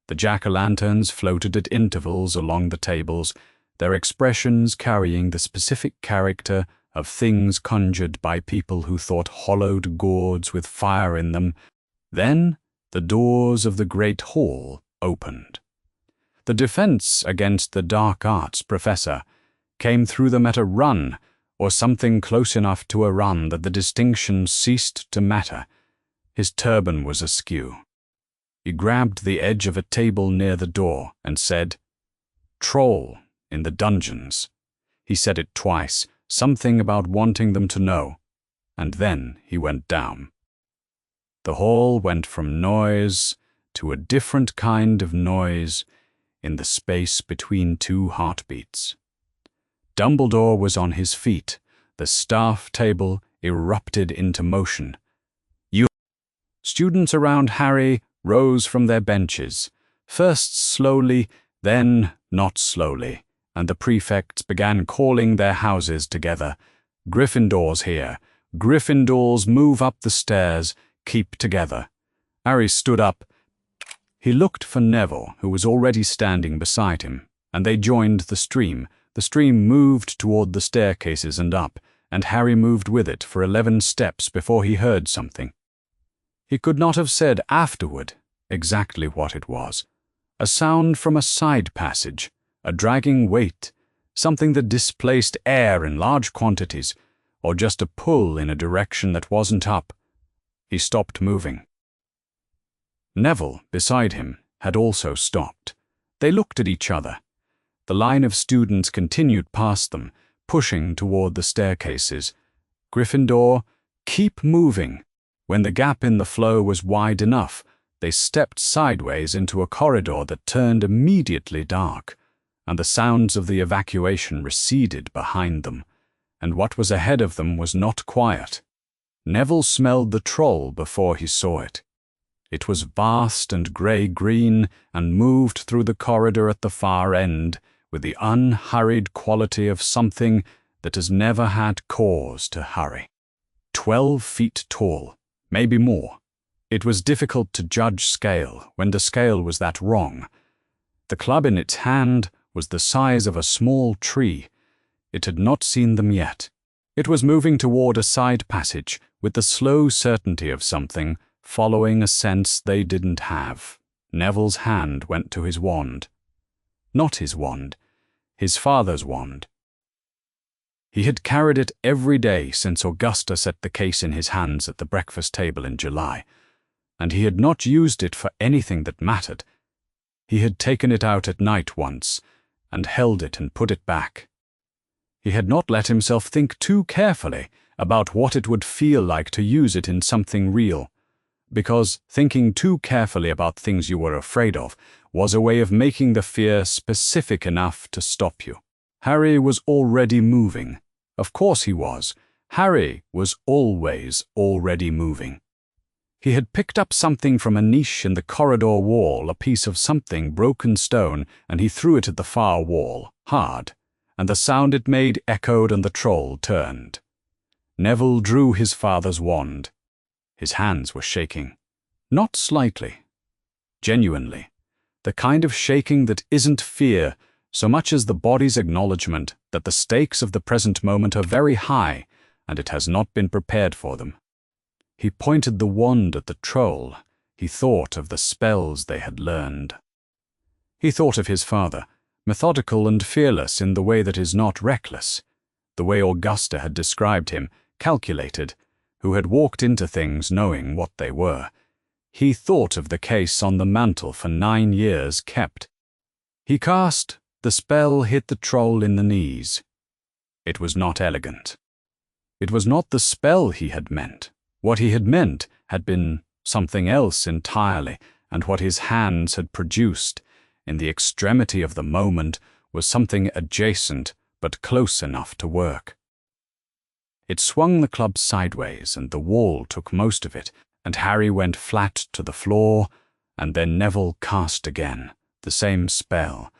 The jack-o'-lanterns floated at intervals along the tables, their expressions carrying the specific character of things conjured by people who thought hollowed gourds with fire in them. Then the doors of the great hall opened. The defense against the dark arts professor came through them at a run, or something close enough to a run that the distinction ceased to matter. His turban was askew. He grabbed the edge of a table near the door and said, "Troll in the dungeons." He said it twice, something about wanting them to know, and then he went down. The hall went from noise to a different kind of noise in the space between two heartbeats. Dumbledore was on his feet. The staff table erupted into motion. Students around Harry rose from their benches, first slowly, then not slowly, and the prefects began calling their houses together. "Gryffindors here. Gryffindors, move up the stairs. Keep together." Harry stood up. He looked for Neville, who was already standing beside him, and they joined the stream. The stream moved toward the staircases and up, and Harry moved with it for 11 steps before he heard something. He could not have said afterward exactly what it was. A sound from a side passage, a dragging weight, something that displaced air in large quantities, or just a pull in a direction that wasn't up. He stopped moving. Neville, beside him, had also stopped. They looked at each other. The line of students continued past them, pushing toward the staircases. Gryffindor, keep moving. When the gap in the flow was wide enough, they stepped sideways into a corridor that turned immediately dark, and the sounds of the evacuation receded behind them, and what was ahead of them was not quiet. Neville smelled the troll before he saw it. It was vast and grey-green and moved through the corridor at the far end with the unhurried quality of something that has never had cause to hurry. 12 feet tall, maybe more. It was difficult to judge scale when the scale was that wrong. The club in its hand was the size of a small tree. It had not seen them yet. It was moving toward a side passage with the slow certainty of something following a sense they didn't have. Neville's hand went to his wand. Not his wand, his father's wand. He had carried it every day since Augusta set the case in his hands at the breakfast table in July, and he had not used it for anything that mattered. He had taken it out at night once, and held it and put it back. He had not let himself think too carefully about what it would feel like to use it in something real, because thinking too carefully about things you were afraid of was a way of making the fear specific enough to stop you. Harry was already moving. Of course he was. Harry was always already moving. He had picked up something from a niche in the corridor wall, a piece of something, broken stone, and he threw it at the far wall, hard, and the sound it made echoed and the troll turned. Neville drew his father's wand. His hands were shaking. Not slightly. Genuinely. The kind of shaking that isn't fear, so much as the body's acknowledgement that the stakes of the present moment are very high, and it has not been prepared for them. He pointed the wand at the troll. He thought of the spells they had learned. He thought of his father, methodical and fearless in the way that is not reckless, the way Augusta had described him, calculated, who had walked into things knowing what they were. He thought of the case on the mantel for 9 years kept. He cast. The spell hit the troll in the knees. It was not elegant. It was not the spell he had meant. What he had meant had been something else entirely, and what his hands had produced, in the extremity of the moment, was something adjacent but close enough to work. It swung the club sideways, and the wall took most of it, and Harry went flat to the floor, and then Neville cast again, the same spell,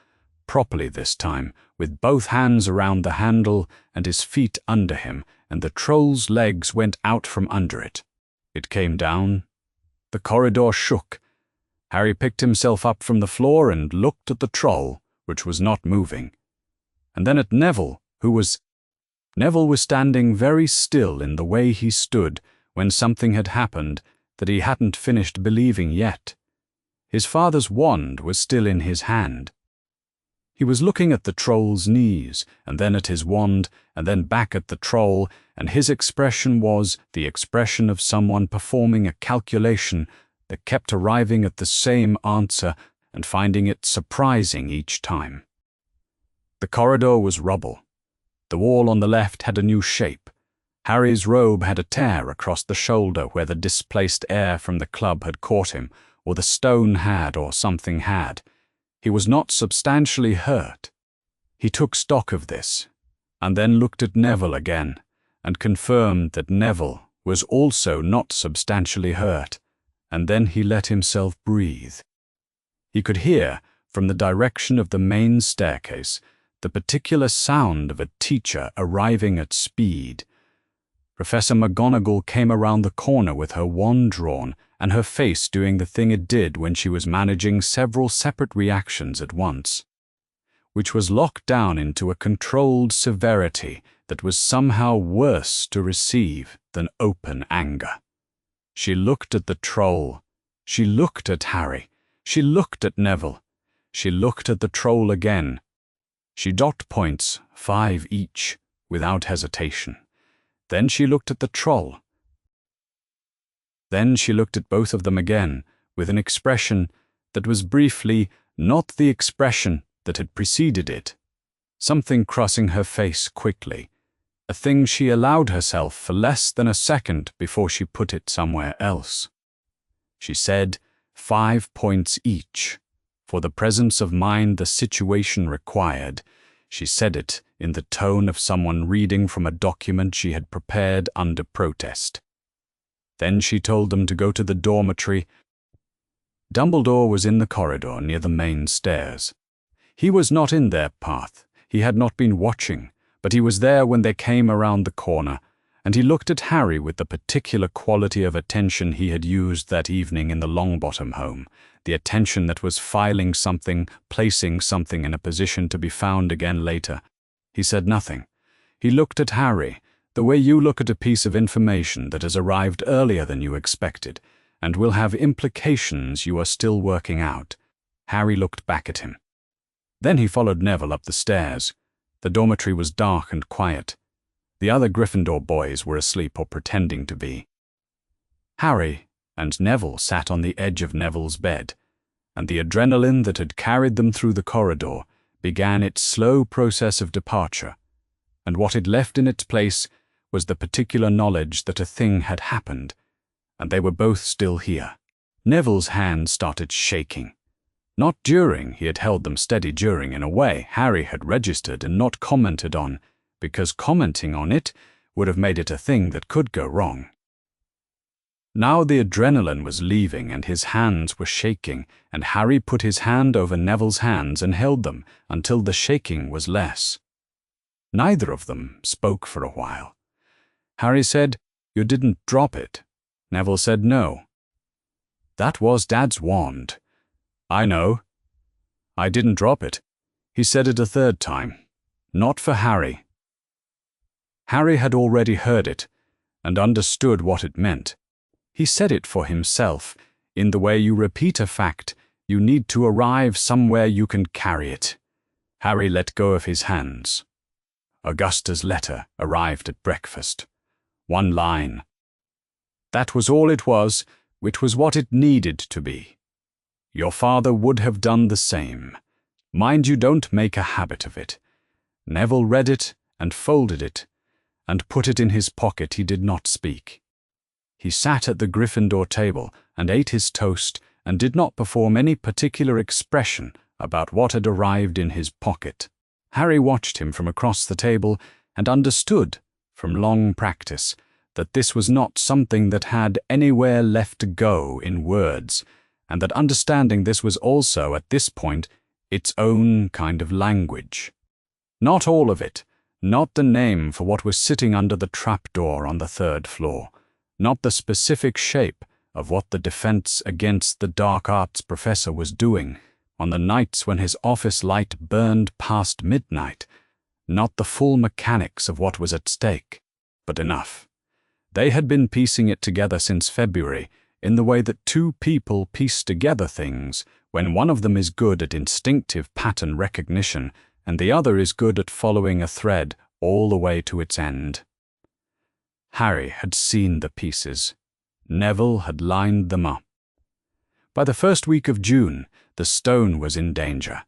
properly this time, with both hands around the handle and his feet under him, and the troll's legs went out from under it. It came down. The corridor shook. Harry picked himself up from the floor and looked at the troll, which was not moving, and then at Neville, Neville was standing very still in the way he stood when something had happened that he hadn't finished believing yet. His father's wand was still in his hand. He was looking at the troll's knees, and then at his wand, and then back at the troll, and his expression was the expression of someone performing a calculation that kept arriving at the same answer and finding it surprising each time. The corridor was rubble. The wall on the left had a new shape. Harry's robe had a tear across the shoulder where the displaced air from the club had caught him, or the stone had, or something had. He was not substantially hurt. He took stock of this, and then looked at Neville again, and confirmed that Neville was also not substantially hurt, and then he let himself breathe. He could hear, from the direction of the main staircase, the particular sound of a teacher arriving at speed. Professor McGonagall came around the corner with her wand drawn, and her face doing the thing it did when she was managing several separate reactions at once, which was locked down into a controlled severity that was somehow worse to receive than open anger. She looked at the troll. She looked at Harry. She looked at Neville. She looked at the troll again. She docked points, 5 each, without hesitation. Then she looked at the troll. Then she looked at both of them again, with an expression that was briefly not the expression that had preceded it. Something crossing her face quickly, a thing she allowed herself for less than a second before she put it somewhere else. She said, 5 points each. For the presence of mind the situation required. She said it in the tone of someone reading from a document she had prepared under protest. Then she told them to go to the dormitory. Dumbledore was in the corridor near the main stairs. He was not in their path. He had not been watching, but he was there when they came around the corner, and he looked at Harry with the particular quality of attention he had used that evening in the Longbottom home, the attention that was filing something, placing something in a position to be found again later. He said nothing. He looked at Harry, the way you look at a piece of information that has arrived earlier than you expected, and will have implications you are still working out. Harry looked back at him. Then he followed Neville up the stairs. The dormitory was dark and quiet. The other Gryffindor boys were asleep or pretending to be. Harry and Neville sat on the edge of Neville's bed, and the adrenaline that had carried them through the corridor began its slow process of departure, and what it left in its place was the particular knowledge that a thing had happened, and they were both still here. Neville's hands started shaking. Not during, he had held them steady during, in a way Harry had registered and not commented on, because commenting on it would have made it a thing that could go wrong. Now the adrenaline was leaving and his hands were shaking, and Harry put his hand over Neville's hands and held them until the shaking was less. Neither of them spoke for a while. Harry said, "You didn't drop it." Neville said, "No." "That was Dad's wand." "I know." "I didn't drop it." He said it a third time. "Not for Harry." Harry had already heard it and understood what it meant. He said it for himself. In the way you repeat a fact, you need to arrive somewhere you can carry it. Harry let go of his hands. Augusta's letter arrived at breakfast. 1 line. That was all it was, which was what it needed to be. Your father would have done the same. Mind you don't make a habit of it. Neville read it and folded it, and put it in his pocket. He did not speak. He sat at the Gryffindor table and ate his toast and did not perform any particular expression about what had arrived in his pocket. Harry watched him from across the table and understood, from long practice, that this was not something that had anywhere left to go in words, and that understanding this was also, at this point, its own kind of language. Not all of it, not the name for what was sitting under the trapdoor on the 3rd floor, not the specific shape of what the defense against the dark arts professor was doing on the nights when his office light burned past midnight, not the full mechanics of what was at stake, but enough. They had been piecing it together since February in the way that two people piece together things when one of them is good at instinctive pattern recognition and the other is good at following a thread all the way to its end. Harry had seen the pieces. Neville had lined them up. By the first week of June, the stone was in danger,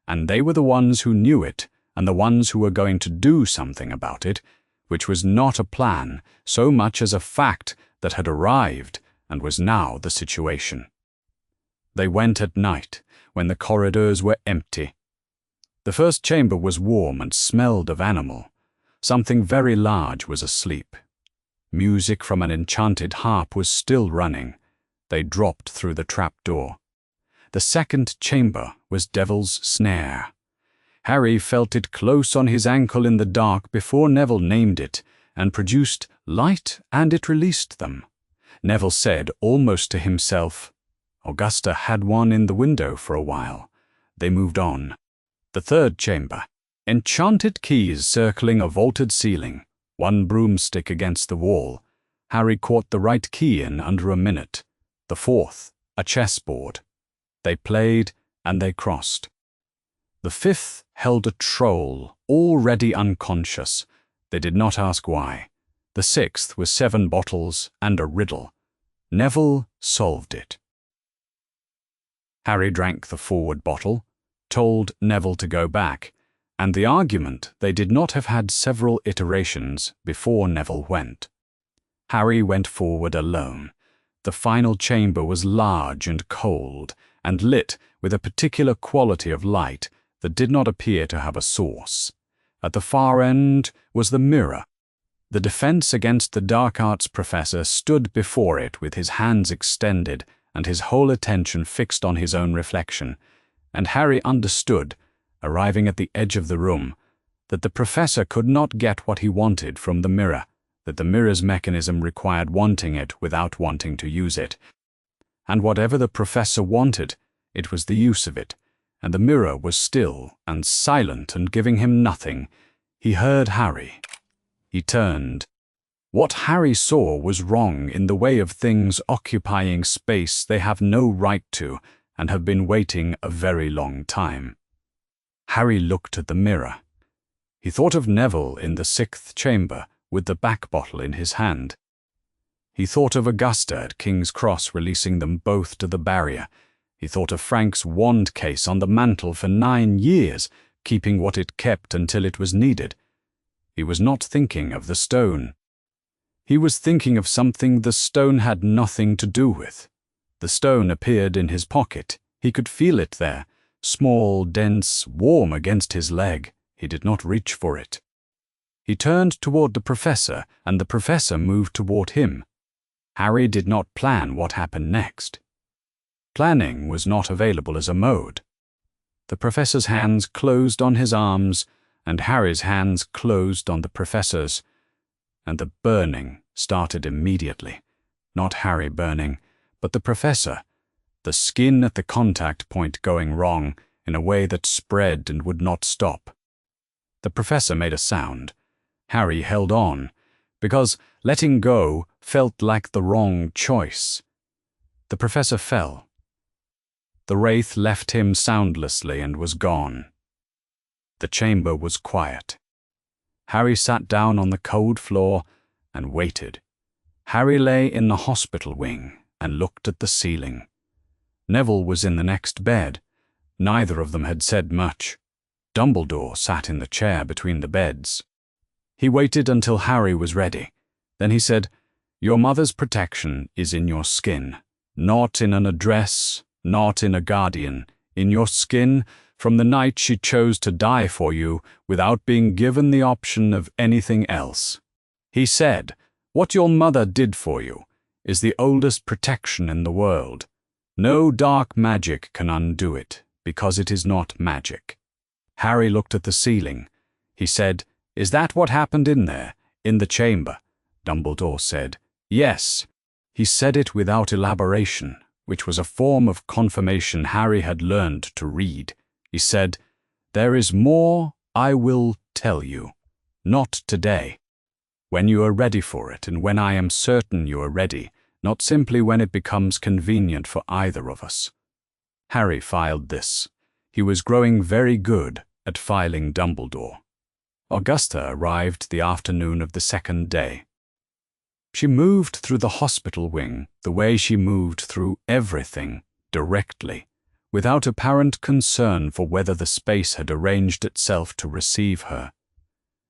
and they were the ones who knew it and the ones who were going to do something about it, which was not a plan so much as a fact that had arrived and was now the situation. They went at night, when the corridors were empty. The first chamber was warm and smelled of animal. Something very large was asleep. Music from an enchanted harp was still running. They dropped through the trapdoor. The second chamber was Devil's Snare. Harry felt it close on his ankle in the dark before Neville named it, and produced light, and it released them. Neville said, almost to himself, "Augusta had one in the window for a while." They moved on. The third chamber. Enchanted keys circling a vaulted ceiling, one broomstick against the wall. Harry caught the right key in under a minute. The fourth, a chessboard. They played, and they crossed. The fifth held a troll, already unconscious. They did not ask why. The sixth was 7 bottles and a riddle. Neville solved it. Harry drank the forward bottle, told Neville to go back, and the argument they did not have had several iterations before Neville went. Harry went forward alone. The final chamber was large and cold, and lit with a particular quality of light that did not appear to have a source. At the far end was the mirror. The defense against the dark arts professor stood before it with his hands extended and his whole attention fixed on his own reflection, and Harry understood, arriving at the edge of the room, that the professor could not get what he wanted from the mirror, that the mirror's mechanism required wanting it without wanting to use it. And whatever the professor wanted, it was the use of it, and the mirror was still and silent and giving him nothing. He heard Harry. He turned. What Harry saw was wrong in the way of things occupying space they have no right to and have been waiting a very long time. Harry looked at the mirror. He thought of Neville in the 6th chamber with the back bottle in his hand. He thought of Augusta at King's Cross releasing them both to the barrier. He thought of Frank's wand case on the mantel for 9 years, keeping what it kept until it was needed. He was not thinking of the stone. He was thinking of something the stone had nothing to do with. The stone appeared in his pocket. He could feel it there, small, dense, warm against his leg. He did not reach for it. He turned toward the professor, and the professor moved toward him. Harry did not plan what happened next. Planning was not available as a mode. The professor's hands closed on his arms, and Harry's hands closed on the professor's, and the burning started immediately. Not Harry burning, but the professor, the skin at the contact point going wrong in a way that spread and would not stop. The professor made a sound. Harry held on, because letting go felt like the wrong choice. The professor fell. The wraith left him soundlessly and was gone. The chamber was quiet. Harry sat down on the cold floor and waited. Harry lay in the hospital wing and looked at the ceiling. Neville was in the next bed. Neither of them had said much. Dumbledore sat in the chair between the beds. He waited until Harry was ready. Then he said, "Your mother's protection is in your skin, not in an address, not in a guardian, in your skin, from the night she chose to die for you without being given the option of anything else. He said, "What your mother did for you is the oldest protection in the world. No dark magic can undo it, because it is not magic." Harry looked at the ceiling. He said, "Is that what happened in there, in the chamber?" Dumbledore said, "Yes." He said it without elaboration, which was a form of confirmation Harry had learned to read. He said, "There is more I will tell you. Not today. When you are ready for it, and when I am certain you are ready, not simply when it becomes convenient for either of us." Harry filed this. He was growing very good at filing Dumbledore. Augusta arrived the afternoon of the second day. She moved through the hospital wing the way she moved through everything, directly, without apparent concern for whether the space had arranged itself to receive her.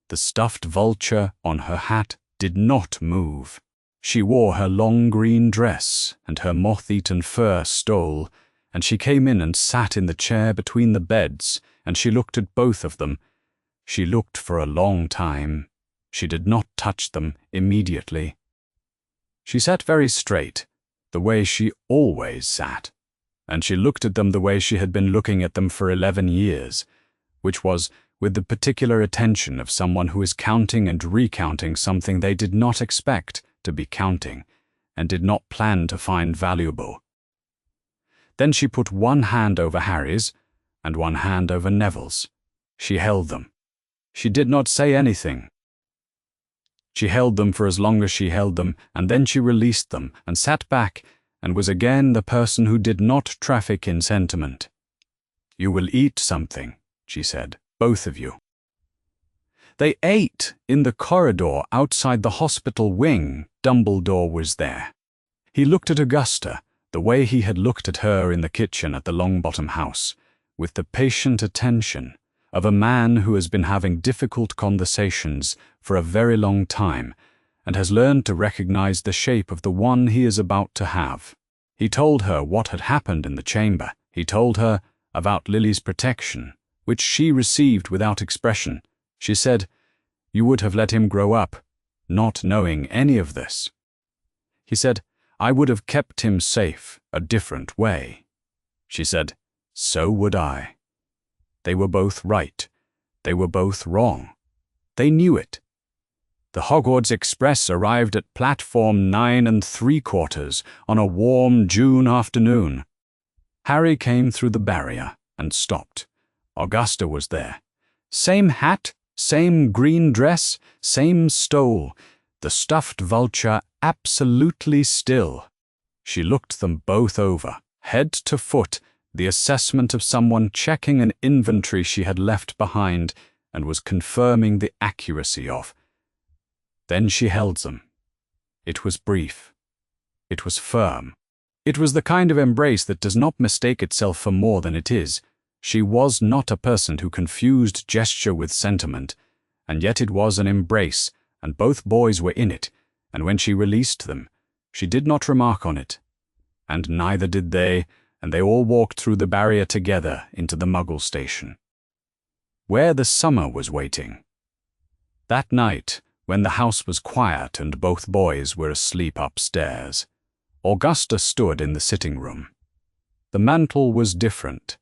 The stuffed vulture on her hat did not move. She wore her long green dress and her moth-eaten fur stole, and she came in and sat in the chair between the beds, and she looked at both of them. She looked for a long time. She did not touch them immediately. She sat very straight, the way she always sat, and she looked at them the way she had been looking at them for 11 years, which was with the particular attention of someone who is counting and recounting something they did not expect to be counting and did not plan to find valuable. Then she put one hand over Harry's and one hand over Neville's. She held them. She did not say anything. She held them for as long as she held them, and then she released them and sat back and was again the person who did not traffic in sentiment. "You will eat something," she said, "both of you." They ate in the corridor outside the hospital wing. Dumbledore was there. He looked at Augusta the way he had looked at her in the kitchen at the Longbottom house, with the patient attention of a man who has been having difficult conversations for a very long time and has learned to recognize the shape of the one he is about to have. He told her what had happened in the chamber. He told her about Lily's protection, which she received without expression. She said, "You would have let him grow up, not knowing any of this." He said, "I would have kept him safe a different way." She said, "So would I." They were both right. They were both wrong. They knew it. The Hogwarts Express arrived at platform 9 3/4 on a warm June afternoon. Harry came through the barrier and stopped. Augusta was there. Same hat, same green dress, same stole, the stuffed vulture absolutely still. She looked them both over, head to foot, the assessment of someone checking an inventory she had left behind and was confirming the accuracy of. Then she held them. It was brief. It was firm. It was the kind of embrace that does not mistake itself for more than it is. She was not a person who confused gesture with sentiment, and yet it was an embrace, and both boys were in it, and when she released them, she did not remark on it. And neither did they, and they all walked through the barrier together into the Muggle station, where the summer was waiting. That night, when the house was quiet and both boys were asleep upstairs, Augusta stood in the sitting room. The mantle was different.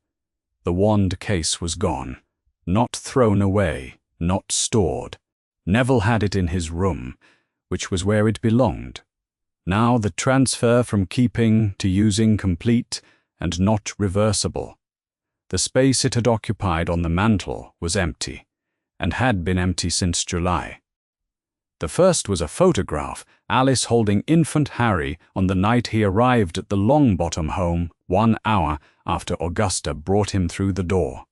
The wand case was gone, not thrown away, not stored. Neville had it in his room, which was where it belonged. Now the transfer from keeping to using complete and not reversible. The space it had occupied on the mantle was empty, and had been empty since July. The first was a photograph, Alice holding infant Harry on the night he arrived at the Longbottom home 1 hour after Augusta brought him through the door.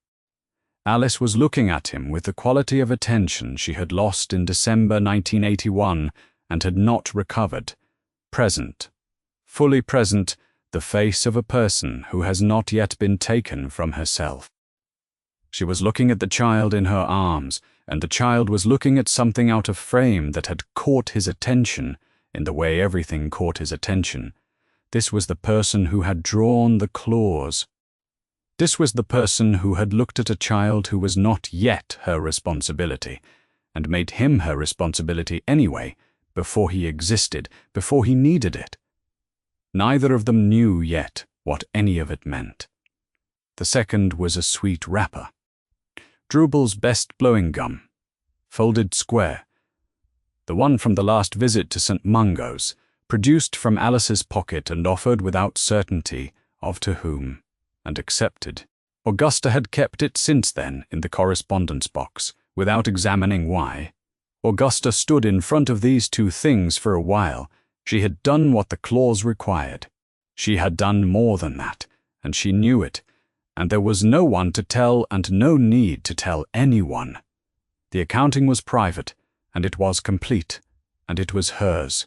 Alice was looking at him with the quality of attention she had lost in December 1981 and had not recovered. Present, fully present, the face of a person who has not yet been taken from herself. She was looking at the child in her arms, and the child was looking at something out of frame that had caught his attention in the way everything caught his attention. This was the person who had drawn the claws. This was the person who had looked at a child who was not yet her responsibility, and made him her responsibility anyway, before he existed, before he needed it. Neither of them knew yet what any of it meant. The second was a sweet wrapper. Drubel's best blowing gum, folded square. The one from the last visit to St. Mungo's, produced from Alice's pocket and offered without certainty of to whom, and accepted. Augusta had kept it since then in the correspondence box, without examining why. Augusta stood in front of these two things for a while. She had done what the clause required. She had done more than that, and she knew it, and there was no one to tell and no need to tell anyone. The accounting was private, and it was complete, and it was hers,